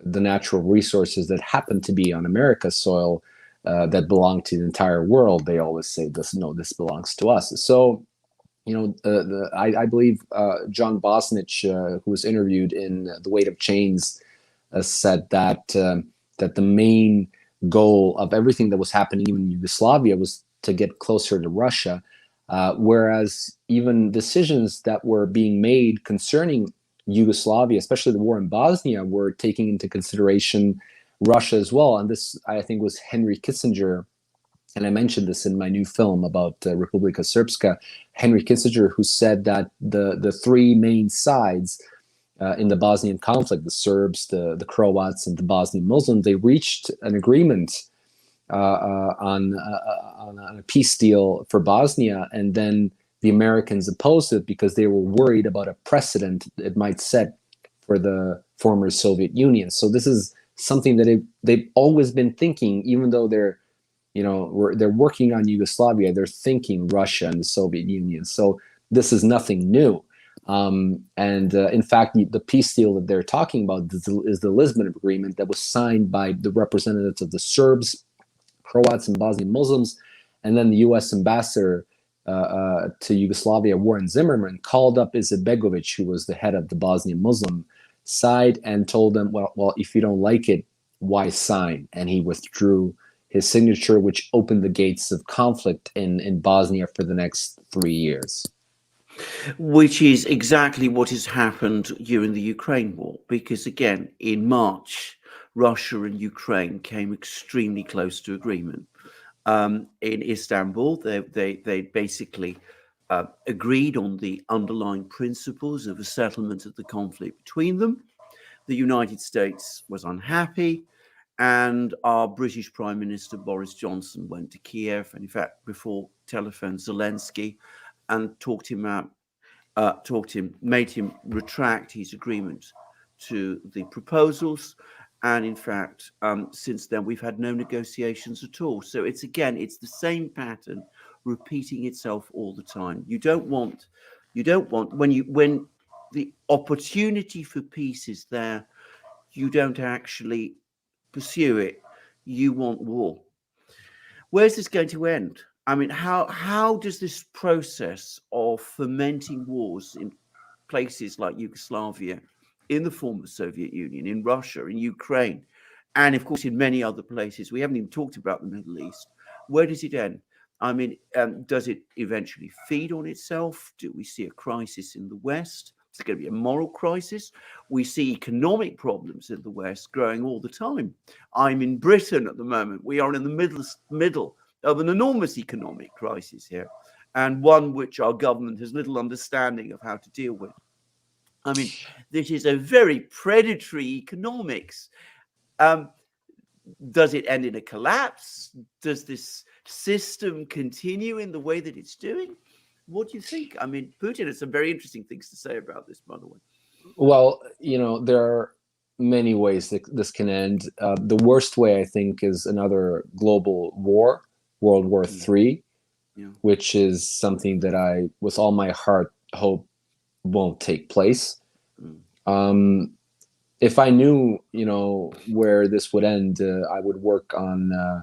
the natural resources that happen to be on America's soil that belong to the entire world. They always say this belongs to us. So, I believe John Bosnich, who was interviewed in The Weight of Chains, said that the main goal of everything that was happening in Yugoslavia was to get closer to Russia. Whereas even decisions that were being made concerning Yugoslavia, especially the war in Bosnia, were taking into consideration Russia as well. And this, I think, was Henry Kissinger, and I mentioned this in my new film about Republika Srpska, Henry Kissinger, who said that the three main sides in the Bosnian conflict, the Serbs, the Croats, and the Bosnian Muslims, they reached an agreement on a peace deal for Bosnia, and then the Americans opposed it because they were worried about a precedent it might set for the former Soviet Union. So this is something that they've always been thinking, even though they're working on Yugoslavia, they're thinking Russia and the Soviet Union. So this is nothing new. In fact, the peace deal that they're talking about is the Lisbon Agreement that was signed by the representatives of the Serbs, Croats, and Bosnian Muslims. And then the U.S. ambassador to Yugoslavia, Warren Zimmerman, called up Izetbegovic, who was the head of the Bosnian Muslim side, and told them, well, if you don't like it, why sign? And he withdrew his signature, which opened the gates of conflict in Bosnia for the next 3 years. Which is exactly what has happened during the Ukraine war, because again, in March, Russia and Ukraine came extremely close to agreement. In Istanbul, they basically agreed on the underlying principles of a settlement of the conflict between them. The United States was unhappy, and our British Prime Minister Boris Johnson went to Kiev, and in fact, before telephoned Zelensky and made him retract his agreement to the proposals. And in fact, since then, we've had no negotiations at all. So it's the same pattern repeating itself all the time. You don't want when the opportunity for peace is there, you don't actually pursue it. You want war. Where's this going to end? I mean, how does this process of fermenting wars in places like Yugoslavia, in the former Soviet Union, in Russia, in Ukraine, and of course in many other places, we haven't even talked about the Middle East, where does it end? I mean, does it eventually feed on itself? Do we see a crisis in the West? Is it going to be a moral crisis? We see economic problems in the West growing all the time. I'm in Britain at the moment. We are in the middle of an enormous economic crisis here, and one which our government has little understanding of how to deal with. I mean, this is a very predatory economics. Does it end in a collapse? Does this system continue in the way that it's doing? What do you think? I mean, Putin has some very interesting things to say about this, by the way. Well, there are many ways that this can end. The worst way, I think, is another global war, World War III, which is something that I, with all my heart, hope won't take place. If I knew, where this would end, I would work on,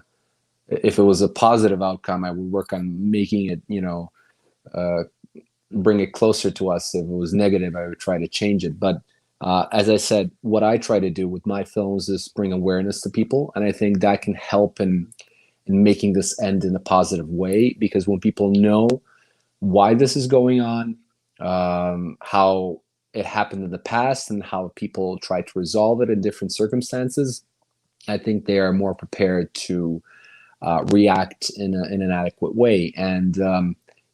if it was a positive outcome, I would work on making it, bring it closer to us. If it was negative, I would try to change it. But as I said, what I try to do with my films is bring awareness to people. And I think that can help in making this end in a positive way, because when people know why this is going on, how it happened in the past and how people try to resolve it in different circumstances, I think they are more prepared to react in an adequate way. And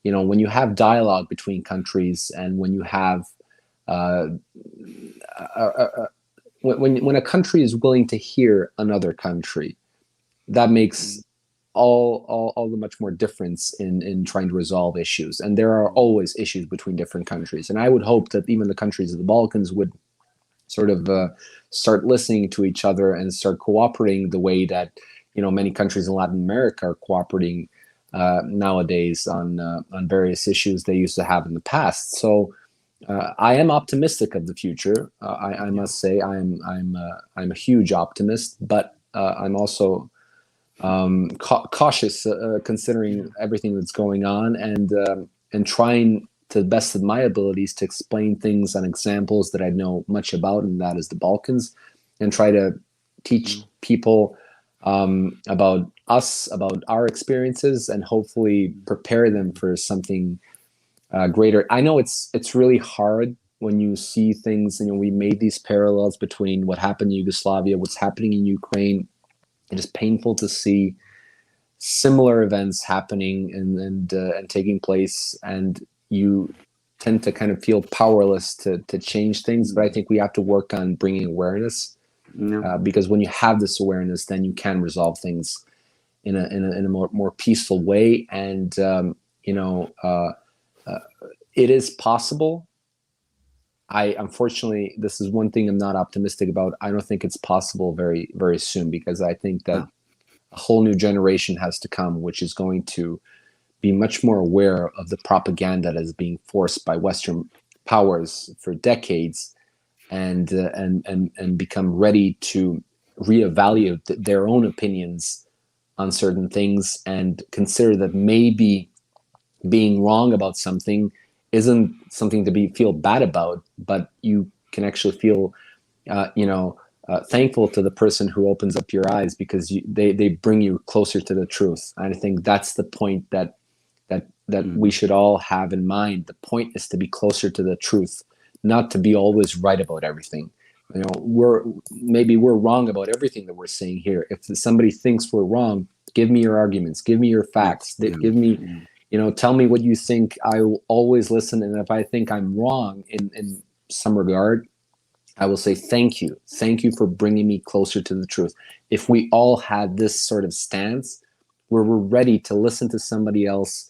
when you have dialogue between countries, and when you have when a country is willing to hear another country, that makes all the much more difference in trying to resolve issues. And there are always issues between different countries. And I would hope that even the countries of the Balkans would sort of start listening to each other and start cooperating the way that many countries in Latin America are cooperating nowadays on various issues they used to have in the past. So I am optimistic of the future. I must say I'm a huge optimist, but I'm also cautious considering everything that's going on, and trying to the best of my abilities to explain things on examples that I know much about, and that is the Balkans, and try to teach people about us, about our experiences, and hopefully prepare them for something greater. I know it's really hard when you see things, we made these parallels between what happened in Yugoslavia, what's happening in Ukraine. It is painful to see similar events happening and taking place, and you tend to kind of feel powerless to change things. But I think we have to work on bringing awareness, because when you have this awareness, then you can resolve things in a more peaceful way. And it is possible. Unfortunately, this is one thing I'm not optimistic about. I don't think it's possible very, very soon, because I think that a whole new generation has to come, which is going to be much more aware of the propaganda that is being forced by Western powers for decades, and become ready to reevaluate their own opinions on certain things, and consider that maybe being wrong about something isn't something to feel bad about, but you can actually feel, thankful to the person who opens up your eyes, because they bring you closer to the truth. And I think that's the point that we should all have in mind. The point is to be closer to the truth, not to be always right about everything. We're wrong about everything that we're saying here. If somebody thinks we're wrong, give me your arguments, give me your facts, give me. Tell me what you think. I will always listen. And if I think I'm wrong in some regard, I will say, thank you. Thank you for bringing me closer to the truth. If we all had this sort of stance, where we're ready to listen to somebody else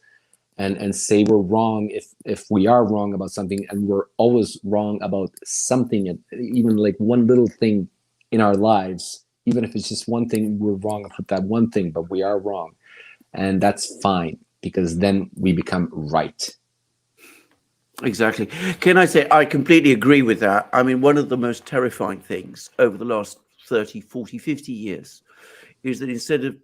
and say we're wrong if we are wrong about something, and we're always wrong about something, even like one little thing in our lives, even if it's just one thing, we're wrong about that one thing, but we are wrong. And that's fine, because then we become right. Exactly. Can I say, I completely agree with that. I mean, one of the most terrifying things over the last 30, 40, 50 years is that instead of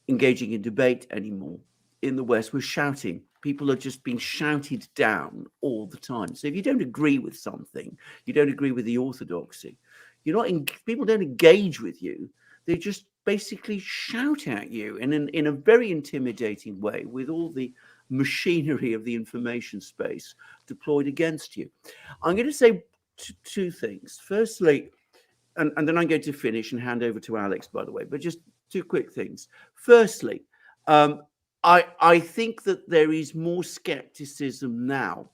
engaging in debate anymore in the West, we're shouting. People are just being shouted down all the time. So if you don't agree with something, you don't agree with the orthodoxy, people don't engage with you. They just basically shout at you in a very intimidating way, with all the machinery of the information space deployed against you. I'm going to say two things. Firstly, and then I'm going to finish and hand over to Alex, by the way, but just two quick things. Firstly, I think that there is more skepticism now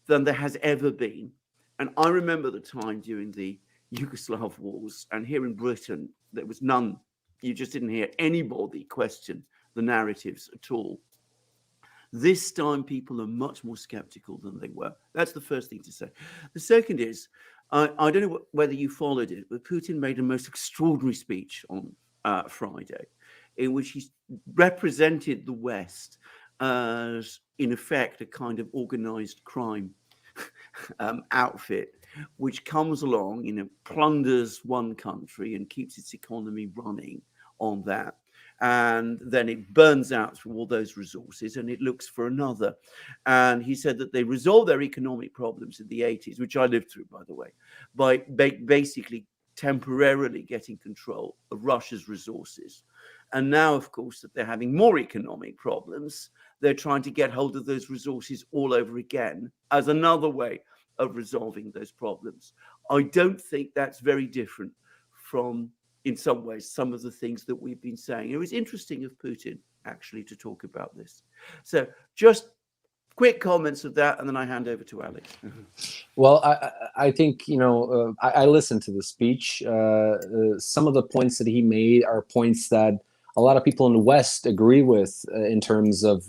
than there has ever been. And I remember the time during the Yugoslav wars, and here in Britain, there was none. You just didn't hear anybody question the narratives at all. This time, people are much more skeptical than they were. That's the first thing to say. The second is, I don't know whether you followed it, but Putin made a most extraordinary speech on Friday, in which he represented the West as, in effect, a kind of organized crime outfit, which comes along, plunders one country and keeps its economy running on that. And then it burns out through all those resources and it looks for another. And he said that they resolved their economic problems in the 80s, which I lived through, by the way, by basically temporarily getting control of Russia's resources. And now, of course, that they're having more economic problems, they're trying to get hold of those resources all over again as another way of resolving those problems. I don't think that's very different from, in some ways, some of the things that we've been saying. It was interesting of Putin, actually, to talk about this. So just quick comments of that, and then I hand over to Alex. Well, I think, I listened to the speech. Some of the points that he made are points that a lot of people in the West agree with, in terms of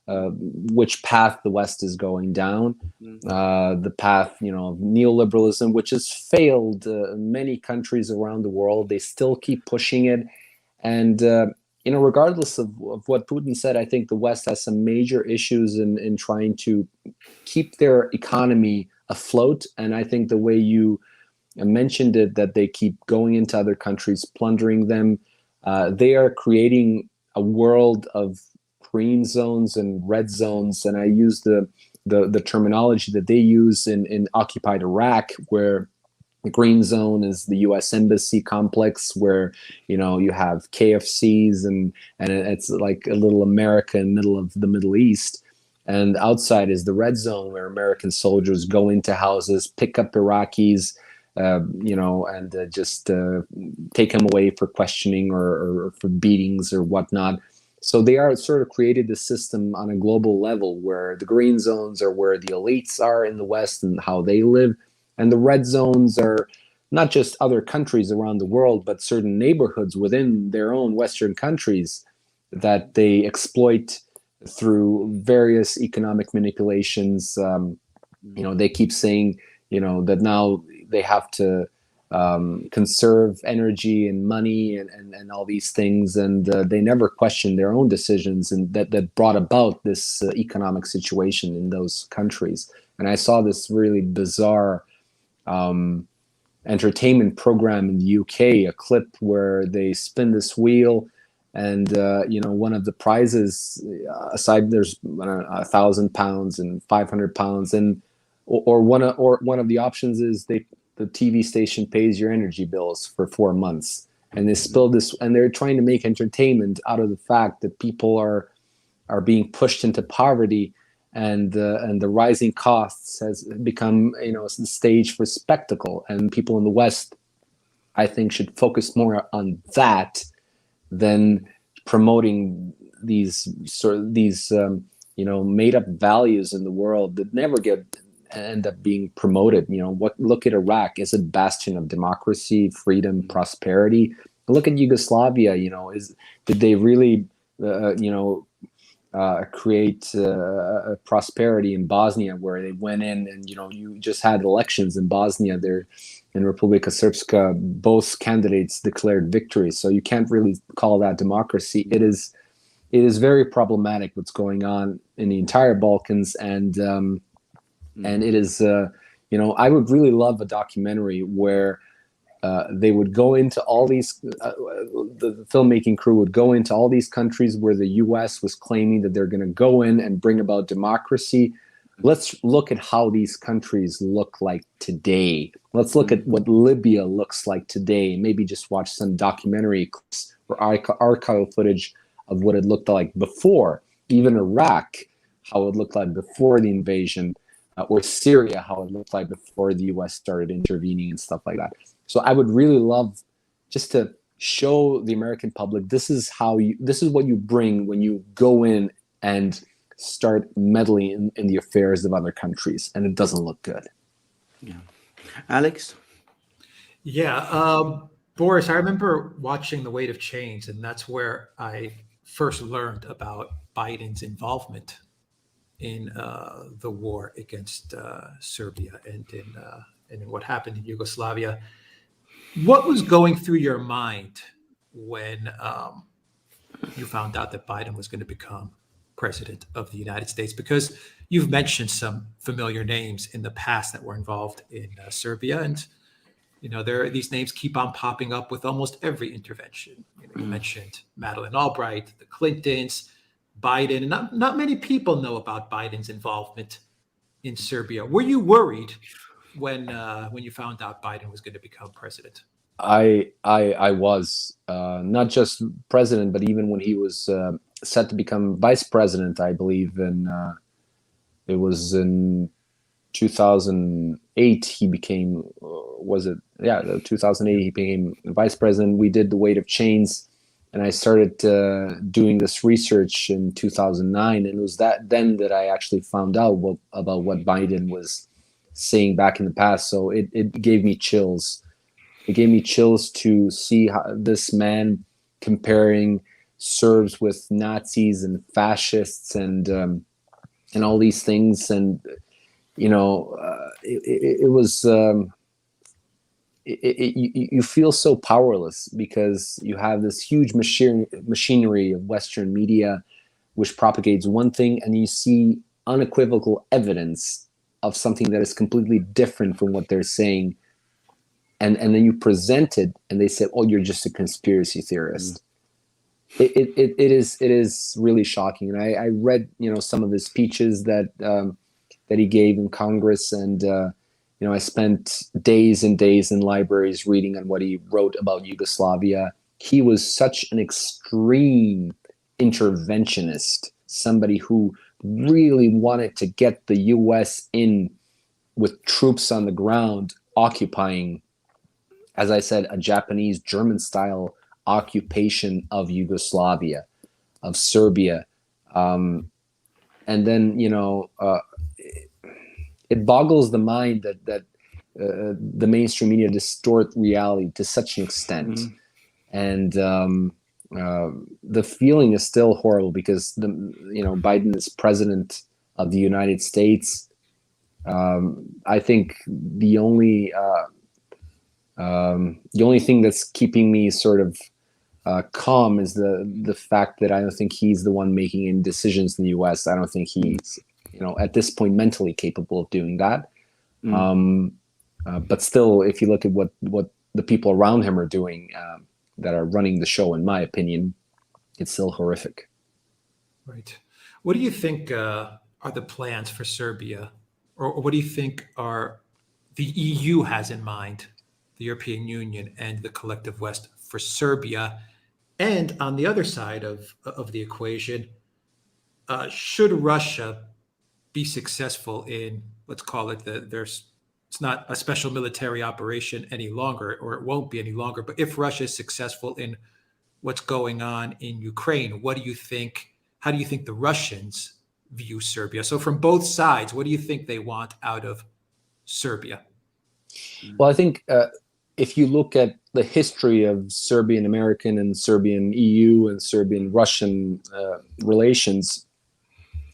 which path the West is going down. The path, of neoliberalism, which has failed many countries around the world. They still keep pushing it. And, regardless of what Putin said, I think the West has some major issues in trying to keep their economy afloat. And I think the way you mentioned it, that they keep going into other countries, plundering them, they are creating a world of green zones and red zones. And I use the terminology that they use in occupied Iraq, where the green zone is the U.S. Embassy complex, where you have KFCs and it's like a little America in the middle of the Middle East. And outside is the red zone, where American soldiers go into houses, pick up Iraqis, and just take them away for questioning or for beatings or whatnot. So they are sort of created a system on a global level, where the green zones are where the elites are in the West and how they live. And the red zones are not just other countries around the world, but certain neighborhoods within their own Western countries that they exploit through various economic manipulations. They keep saying, that now they have to conserve energy and money and all these things. And they never question their own decisions, and that brought about this economic situation in those countries. And I saw this really bizarre entertainment program in the UK, a clip where they spin this wheel, and one of the prizes, aside, there's £1,000 and £500, and or one of the options is the TV station pays your energy bills for 4 months, and they spill this, and they're trying to make entertainment out of the fact that people are being pushed into poverty. And the rising costs has become, the stage for spectacle. And people in the West, I think, should focus more on that than promoting these made up values in the world that never end up being promoted. Look at Iraq. Is a bastion of democracy, freedom, prosperity. Look at Yugoslavia. Did they really create prosperity in Bosnia, where they went in and you just had elections in Bosnia. in Republika Srpska, both candidates declared victory. So you can't really call that democracy. It is very problematic what's going on in the entire Balkans, and it is I would really love a documentary where they would go into all these the filmmaking crew would go into all these countries where the US was claiming that they're going to go in and bring about democracy. Let's look at how these countries look like today. Let's look at what Libya looks like today. Maybe just watch some documentary clips or archival footage of what it looked like before, even Iraq, how it looked like before the invasion, or Syria, how it looked like before the US started intervening and stuff like that. So I would really love just to show the American public this is what you bring when you go in and start meddling in the affairs of other countries, and it doesn't look good. Yeah. Alex? Yeah, Boris, I remember watching The Weight of Change, and that's where I first learned about Biden's involvement in the war against Serbia and in what happened in Yugoslavia. What was going through your mind when you found out that Biden was going to become president of the United States? Because you've mentioned some familiar names in the past that were involved in Serbia, and these names keep on popping up with almost every intervention. You mentioned Madeleine Albright, the Clintons, Biden, and not many people know about Biden's involvement in Serbia. Were you worried when you found out Biden was going to become president? I was not just president, but even when he was set to become vice president, I believe it was in 2008 he became 2008 he became vice president. We did The Weight of Chains, and I started doing this research in 2009, and it was then that I actually found out about what Biden was saying back in the past. So it gave me chills. It gave me chills to see how this man comparing Serbs with Nazis and fascists and all these things, and it was. You feel so powerless because you have this huge machinery of Western media which propagates one thing, and you see unequivocal evidence of something that is completely different from what they're saying. And then you present it, and they say, "Oh, you're just a conspiracy theorist." It is really shocking. And I read some of his speeches that he gave in Congress, and I spent days and days in libraries reading on what he wrote about Yugoslavia. He was such an extreme interventionist, somebody who really wanted to get the U.S. in with troops on the ground, occupying, as I said, a Japanese German-style occupation of Yugoslavia, of Serbia. And then, it boggles the mind that the mainstream media distort reality to such an extent. And the feeling is still horrible because Biden is president of the United States. I think the only thing that's keeping me sort of calm is the fact that I don't think he's the one making any decisions in the U.S. I don't think he's at this point mentally capable of doing that. But still, if you look at what the people around him are doing, that are running the show, in my opinion, it's still horrific. Right. What do you think are the plans for Serbia, or what do you think are the EU has in mind, the European Union and the collective West, for Serbia? And on the other side of the equation, should Russia be successful in, let's call it, it's not a special military operation any longer, or it won't be any longer, but if Russia is successful in what's going on in Ukraine, what do you think? How do you think the Russians view Serbia? So from both sides, what do you think they want out of Serbia? Well, I think if you look at the history of Serbian American and Serbian EU and Serbian Russian relations,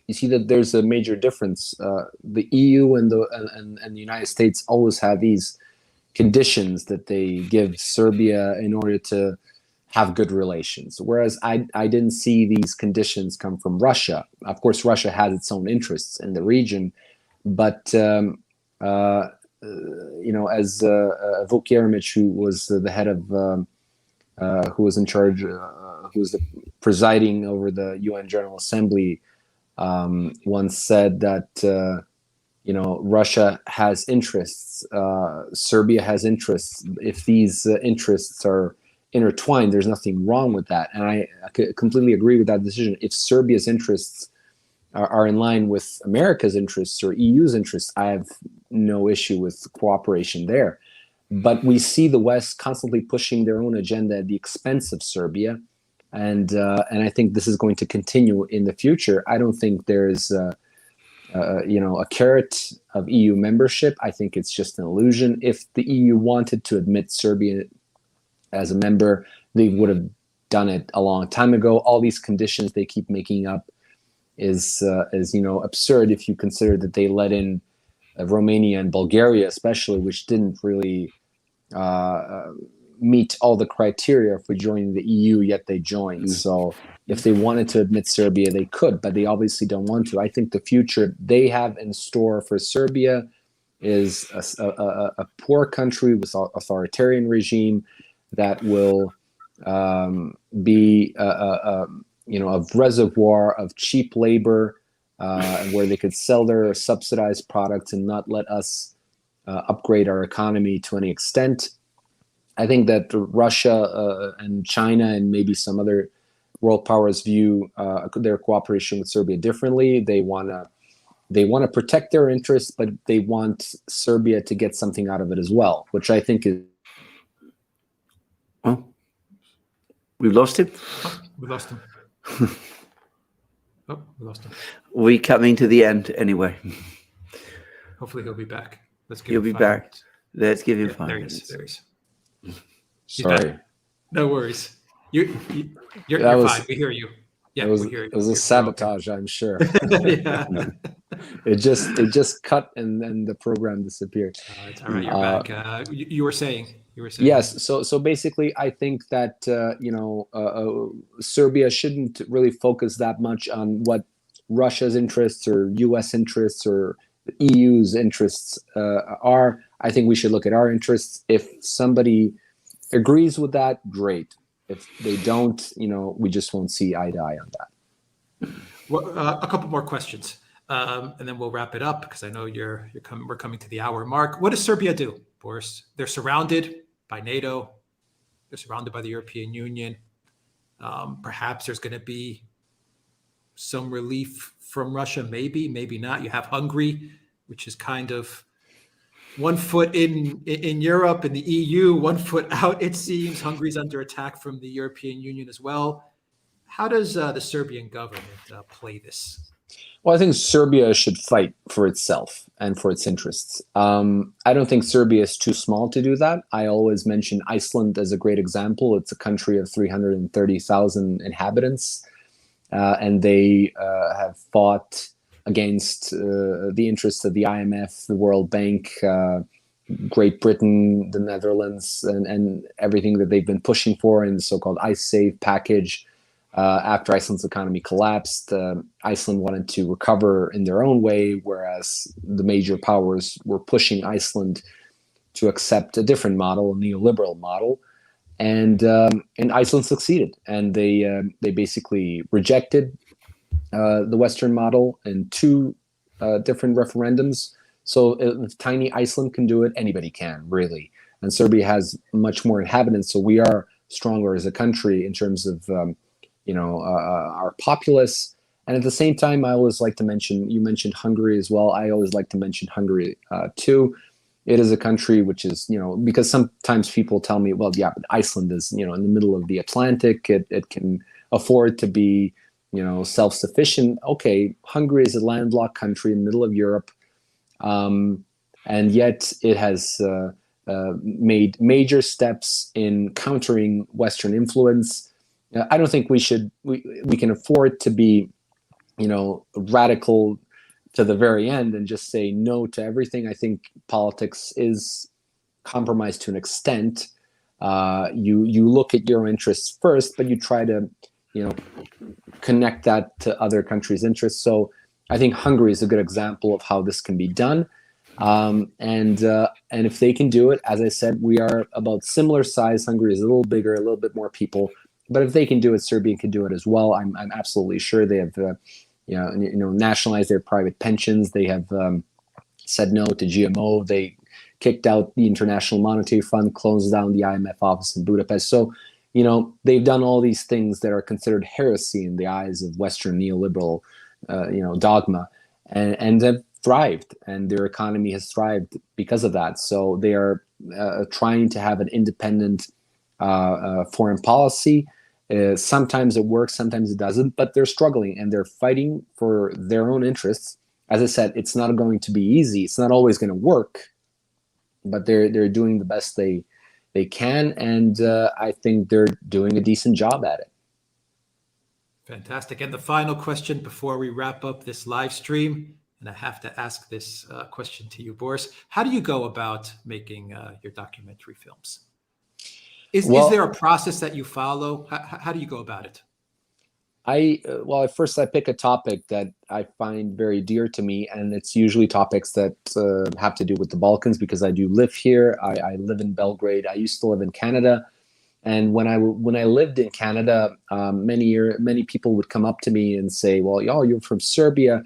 you see that there's a major difference. The EU and the United States always have these, conditions that they give Serbia in order to have good relations. Whereas I didn't see these conditions come from Russia. Of course, Russia has its own interests in the region, but as Vuk Jeremic, who was the head of, who was in charge, who was the presiding over the UN General Assembly, once said that Russia has interests, Serbia has interests. If these interests are intertwined, there's nothing wrong with that, and I completely agree with that decision. If Serbia's interests are in line with America's interests or EU's interests, I have no issue with cooperation there. But we see the West constantly pushing their own agenda at the expense of Serbia, and I think this is going to continue in the future. I don't think there's a carrot of EU membership. I think it's just an illusion. If the EU wanted to admit Serbia as a member, they would have done it a long time ago. All these conditions they keep making up is absurd if you consider that they let in Romania and Bulgaria, especially, which didn't really meet all the criteria for joining the EU, yet they joined. So if they wanted to admit Serbia, they could, but they obviously don't want to. I think the future they have in store for Serbia is a poor country with an authoritarian regime that will be a reservoir of cheap labor, where they could sell their subsidized products and not let us upgrade our economy to any extent. I think that Russia and China and maybe some other world powers view their cooperation with Serbia differently. They want to protect their interests, but they want Serbia to get something out of it as well, which I think is. Oh, we've lost him. Oh, we lost him. Oh, we lost him. We coming to the end anyway. Hopefully he'll be back. He'll be back. Let's give him 5 there minutes. There he is. Sorry. No worries. You're fine. We hear you. Yeah, we hear you. It was a sabotage, I'm sure. Yeah. It just cut and then the program disappeared. It's all right. You're back. You were saying. Yes. So basically, I think that Serbia shouldn't really focus that much on what Russia's interests or U.S. interests or the EU's interests are. I think we should look at our interests. If somebody agrees with that, great. If they don't, we just won't see eye to eye on that. Well, a couple more questions, and then we'll wrap it up because I know we're coming to the hour mark. What does Serbia do, Boris? They're surrounded by NATO. They're surrounded by the European Union. Perhaps there's going to be some relief from Russia, maybe not. You have Hungary, which is kind of one foot in Europe and the EU, 1 foot out, it seems. Hungary's under attack from the European Union as well. How does the Serbian government play this? Well, I think Serbia should fight for itself and for its interests. I don't think Serbia is too small to do that. I always mention Iceland as a great example. It's a country of 330,000 inhabitants, and they have fought against the interests of the IMF, the World Bank, Great Britain, the Netherlands, and everything that they've been pushing for in the so-called IceSave package. After Iceland's economy collapsed, Iceland wanted to recover in their own way, whereas the major powers were pushing Iceland to accept a different model, a neoliberal model. And Iceland succeeded, and they basically rejected the Western model in 2 different referendums. So if tiny Iceland can do it, anybody can, really. And Serbia has much more inhabitants, so we are stronger as a country in terms of our populace. And at the same time, I always like to mention, you mentioned Hungary as well. I always like to mention Hungary too. It is a country which is, because sometimes people tell me, well, yeah, but Iceland is, in the middle of the Atlantic. It can afford to be, self-sufficient. Okay, Hungary is a landlocked country in the middle of Europe. And yet it has made major steps in countering Western influence. I don't think we can afford to be, radical to the very end and just say no to everything. I think politics is compromise to an extent. You look at your interests first, but you try to, connect that to other countries' interests. So I think Hungary is a good example of how this can be done. And if they can do it, as I said, we are about similar size. Hungary is a little bigger, a little bit more people. But if they can do it, Serbia can do it as well. I'm absolutely sure. They have, nationalized their private pensions. They have said no to GMO. They kicked out the International Monetary Fund, closed down the IMF office in Budapest. So, they've done all these things that are considered heresy in the eyes of Western neoliberal, dogma, and have thrived, and their economy has thrived because of that. So they are trying to have an independent foreign policy. Sometimes it works, sometimes it doesn't, but they're struggling and they're fighting for their own interests. As I said, it's not going to be easy. It's not always going to work, but they're doing the best they can, and I think they're doing a decent job at it. Fantastic. And the final question before we wrap up this live stream, and I have to ask this question to you, Boris. How do you go about making your documentary films? Is there a process that you follow? How do you go about it? At first I pick a topic that I find very dear to me, and it's usually topics that have to do with the Balkans, because I do live here. I live in Belgrade. I used to live in Canada. And when I lived in Canada, many people would come up to me and say, well, you're from Serbia.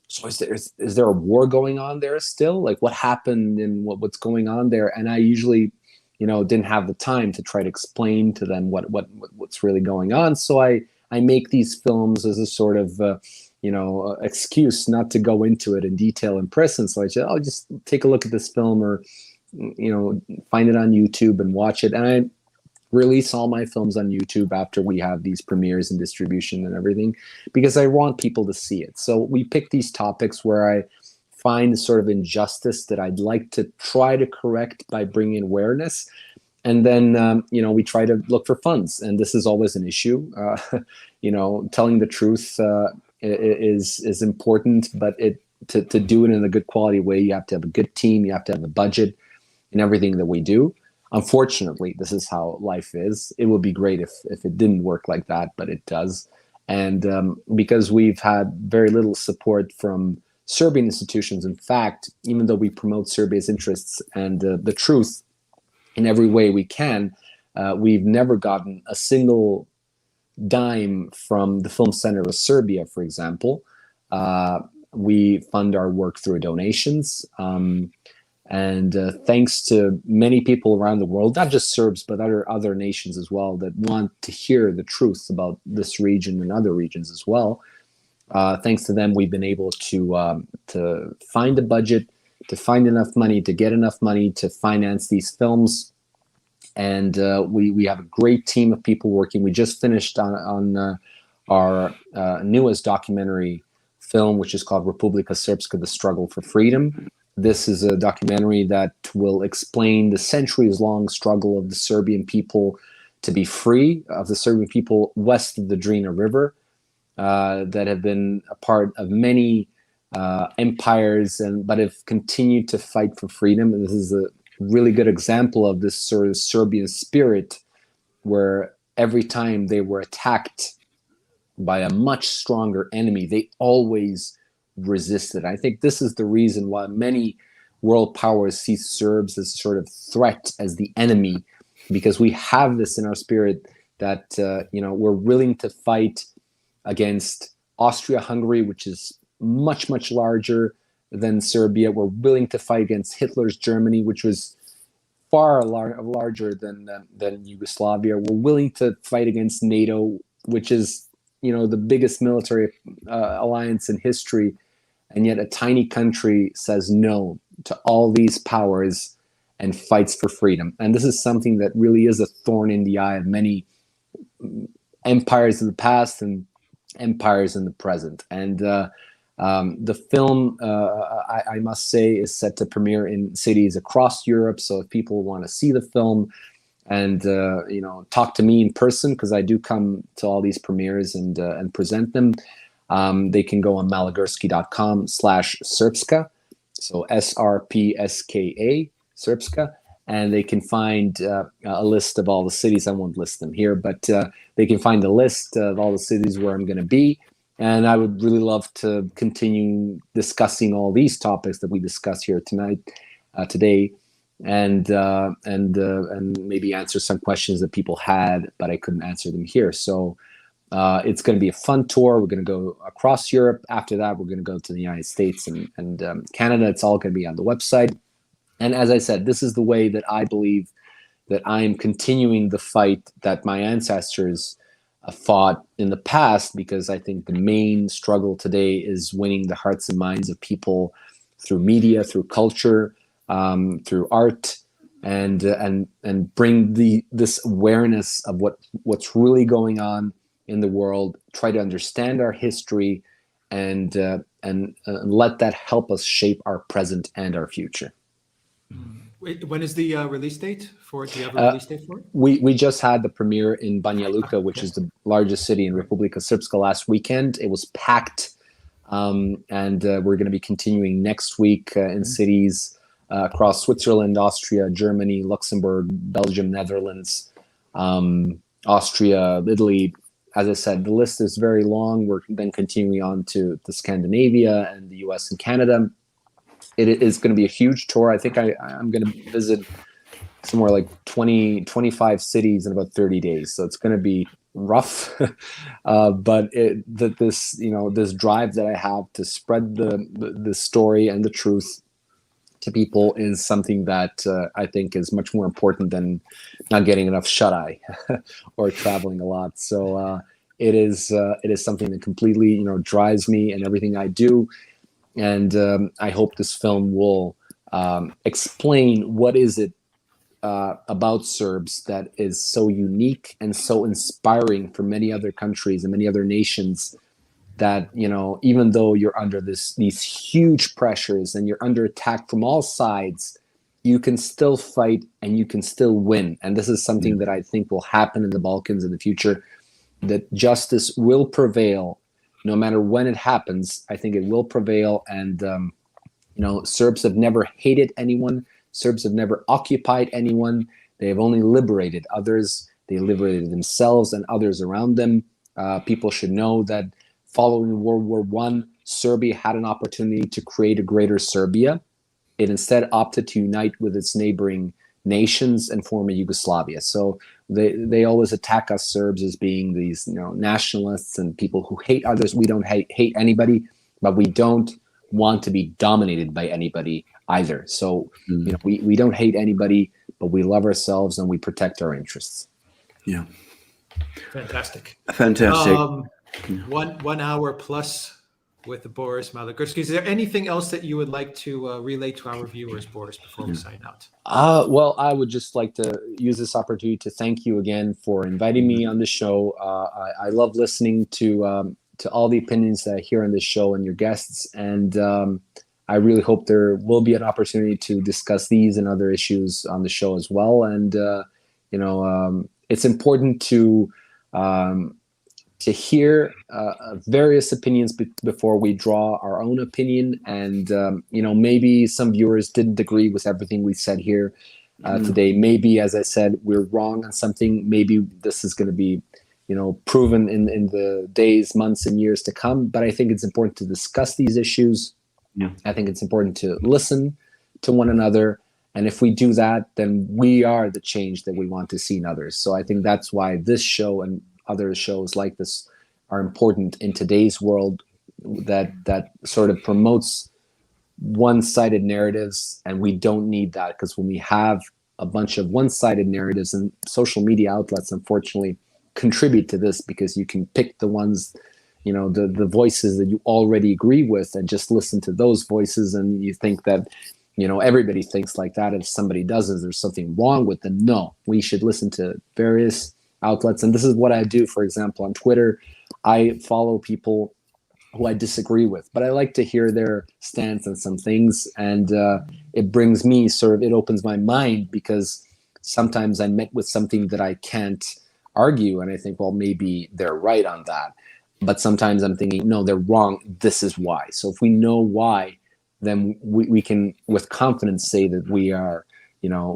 So is there a war going on there still? Like, what happened and what's going on there? And I usually, didn't have the time to try to explain to them what's really going on. So I make these films as a sort of, excuse not to go into it in detail in person. So I said, just take a look at this film, or, find it on YouTube and watch it. And I release all my films on YouTube after we have these premieres and distribution and everything, because I want people to see it. So we pick these topics where I find sort of injustice that I'd like to try to correct by bringing awareness. And then, we try to look for funds. And this is always an issue. Telling the truth is important, but to do it in a good quality way, you have to have a good team, you have to have a budget in everything that we do. Unfortunately, this is how life is. It would be great if it didn't work like that, but it does. And because we've had very little support from Serbian institutions, in fact, even though we promote Serbia's interests and the truth in every way we can, we've never gotten a single dime from the Film Center of Serbia, for example. We fund our work through donations. And thanks to many people around the world, not just Serbs, but other nations as well, that want to hear the truth about this region and other regions as well. Thanks to them, we've been able to find a budget, to find enough money, to get enough money to finance these films. And we have a great team of people working. We just finished on our newest documentary film, which is called Republika Srpska, The Struggle for Freedom. This is a documentary that will explain the centuries-long struggle of the Serbian people to be free, of the Serbian people west of the Drina River, that have been a part of many empires, but have continued to fight for freedom. And this is a really good example of this sort of Serbian spirit, where every time they were attacked by a much stronger enemy, they always resisted. I think this is the reason why many world powers see Serbs as a sort of threat, as the enemy, because we have this in our spirit that we're willing to fight against Austria-Hungary, which is much, much larger than Serbia. We're willing to fight against Hitler's Germany, which was far larger than Yugoslavia. We're willing to fight against NATO, which is the biggest military alliance in history. And yet a tiny country says no to all these powers and fights for freedom. And this is something that really is a thorn in the eye of many empires of the past and empires in the present. And the film, I must say, is set to premiere in cities across Europe. So if people want to see the film and talk to me in person, because I do come to all these premieres and present them, they can go on malagurski.com/Srpska, so SRPSKA, Srpska, and they can find a list of all the cities. I won't list them here, but they can find a list of all the cities where I'm going to be. And I would really love to continue discussing all these topics that we discuss here today, and maybe answer some questions that people had, but I couldn't answer them here. So it's going to be a fun tour. We're going to go across Europe. After that, we're going to go to the United States and Canada. It's all going to be on the website. And as I said, this is the way that I believe that I am continuing the fight that my ancestors fought in the past, because I think the main struggle today is winning the hearts and minds of people through media, through culture, through art, and bring this awareness of what's really going on in the world. Try to understand our history, and let that help us shape our present and our future. Wait, when is the release date for it? Do you have a release date for it? We just had the premiere in Banja Luka, which is the largest city in Republika Srpska, last weekend. It was packed, and we're going to be continuing next week in cities across Switzerland, Austria, Germany, Luxembourg, Belgium, Netherlands, Austria, Italy. As I said, the list is very long. We're then continuing on to Scandinavia and the US and Canada. It is going to be a huge tour. I think I'm going to visit somewhere like 25 cities in about 30 days. So it's going to be rough. But this drive that I have to spread the story and the truth to people is something that I think is much more important than not getting enough shut-eye or traveling a lot. So it is something that completely drives me in everything I do. And I hope this film will explain what is it about Serbs that is so unique and so inspiring for many other countries and many other nations, that even though you're under these huge pressures and you're under attack from all sides, you can still fight and you can still win. And this is something that I think will happen in the Balkans in the future, that justice will prevail. No matter when it happens, I think it will prevail. And, Serbs have never hated anyone. Serbs have never occupied anyone. They have only liberated others. They liberated themselves and others around them. People should know that following World War I, Serbia had an opportunity to create a greater Serbia. It instead opted to unite with its neighboring nations and form a Yugoslavia. So they always attack us Serbs as being these nationalists and people who hate others. We don't hate anybody, but we don't want to be dominated by anybody either. So we don't hate anybody, but we love ourselves and we protect our interests. Yeah. Fantastic. 1 hour plus with Boris Malagurski. Is there anything else that you would like to relay to our viewers, Boris, before we sign out? Well, I would just like to use this opportunity to thank you again for inviting me on the show. I love listening to all the opinions that I hear on this show and your guests, and I really hope there will be an opportunity to discuss these and other issues on the show as well. And it's important to hear various opinions before we draw our own opinion. And, maybe some viewers didn't agree with everything we said here today. Maybe, as I said, we're wrong on something. Maybe this is going to be, proven in the days, months, and years to come. But I think it's important to discuss these issues. Yeah. I think it's important to listen to one another. And if we do that, then we are the change that we want to see in others. So I think that's why this show and other shows like this are important in today's world, that sort of promotes one-sided narratives. And we don't need that, because when we have a bunch of one-sided narratives, and social media outlets unfortunately contribute to this, because you can pick the ones, the voices that you already agree with and just listen to those voices, and you think that everybody thinks like that. If somebody doesn't, there's something wrong with them. No, we should listen to various outlets. And this is what I do. For example, on Twitter, I follow people who I disagree with, but I like to hear their stance on some things. And it brings me it opens my mind, because sometimes I'm met with something that I can't argue. And I think, well, maybe they're right on that. But sometimes I'm thinking, no, they're wrong. This is why. So if we know why, then we can with confidence say that we are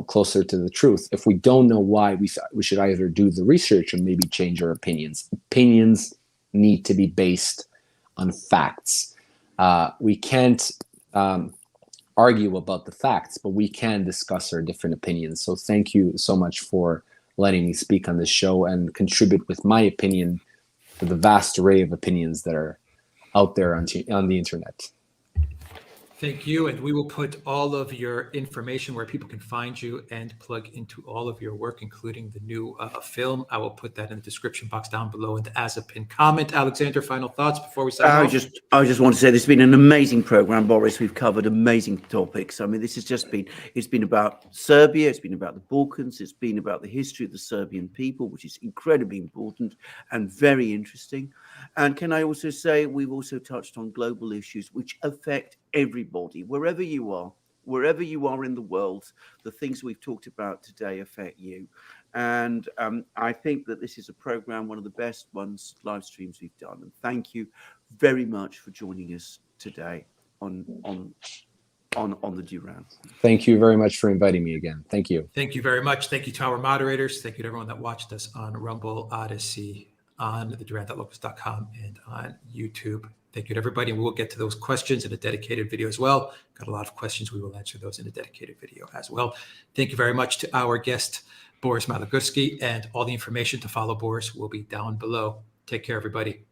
closer to the truth. If we don't know why, we should either do the research or maybe change our opinions. Opinions need to be based on facts. We can't argue about the facts, but we can discuss our different opinions. So thank you so much for letting me speak on this show and contribute with my opinion to the vast array of opinions that are out there on the internet. Thank you. And we will put all of your information where people can find you and plug into all of your work, including the new film. I will put that in the description box down below and as a pinned comment. Alexander, final thoughts before we sign off? I just want to say this has been an amazing program, Boris. We've covered amazing topics. I mean, this has just been, it's been about Serbia, it's been about the Balkans, it's been about the history of the Serbian people, which is incredibly important and very interesting. And can I also say, we've also touched on global issues which affect everybody, wherever you are in the world. The things we've talked about today affect you. And I think that this is a program, one of the best live streams we've done. And thank you very much for joining us today on the Duran. Thank you very much for inviting me again. Thank you. Thank you very much. Thank you to our moderators. Thank you to everyone that watched us on Rumble, Odyssey, on the Duran.locals.com, and on YouTube. Thank you to everybody. And we will get to those questions in a dedicated video as well. Got a lot of questions. We will answer those in a dedicated video as well. Thank you very much to our guest, Boris Malagurski, and all the information to follow Boris will be down below. Take care, everybody.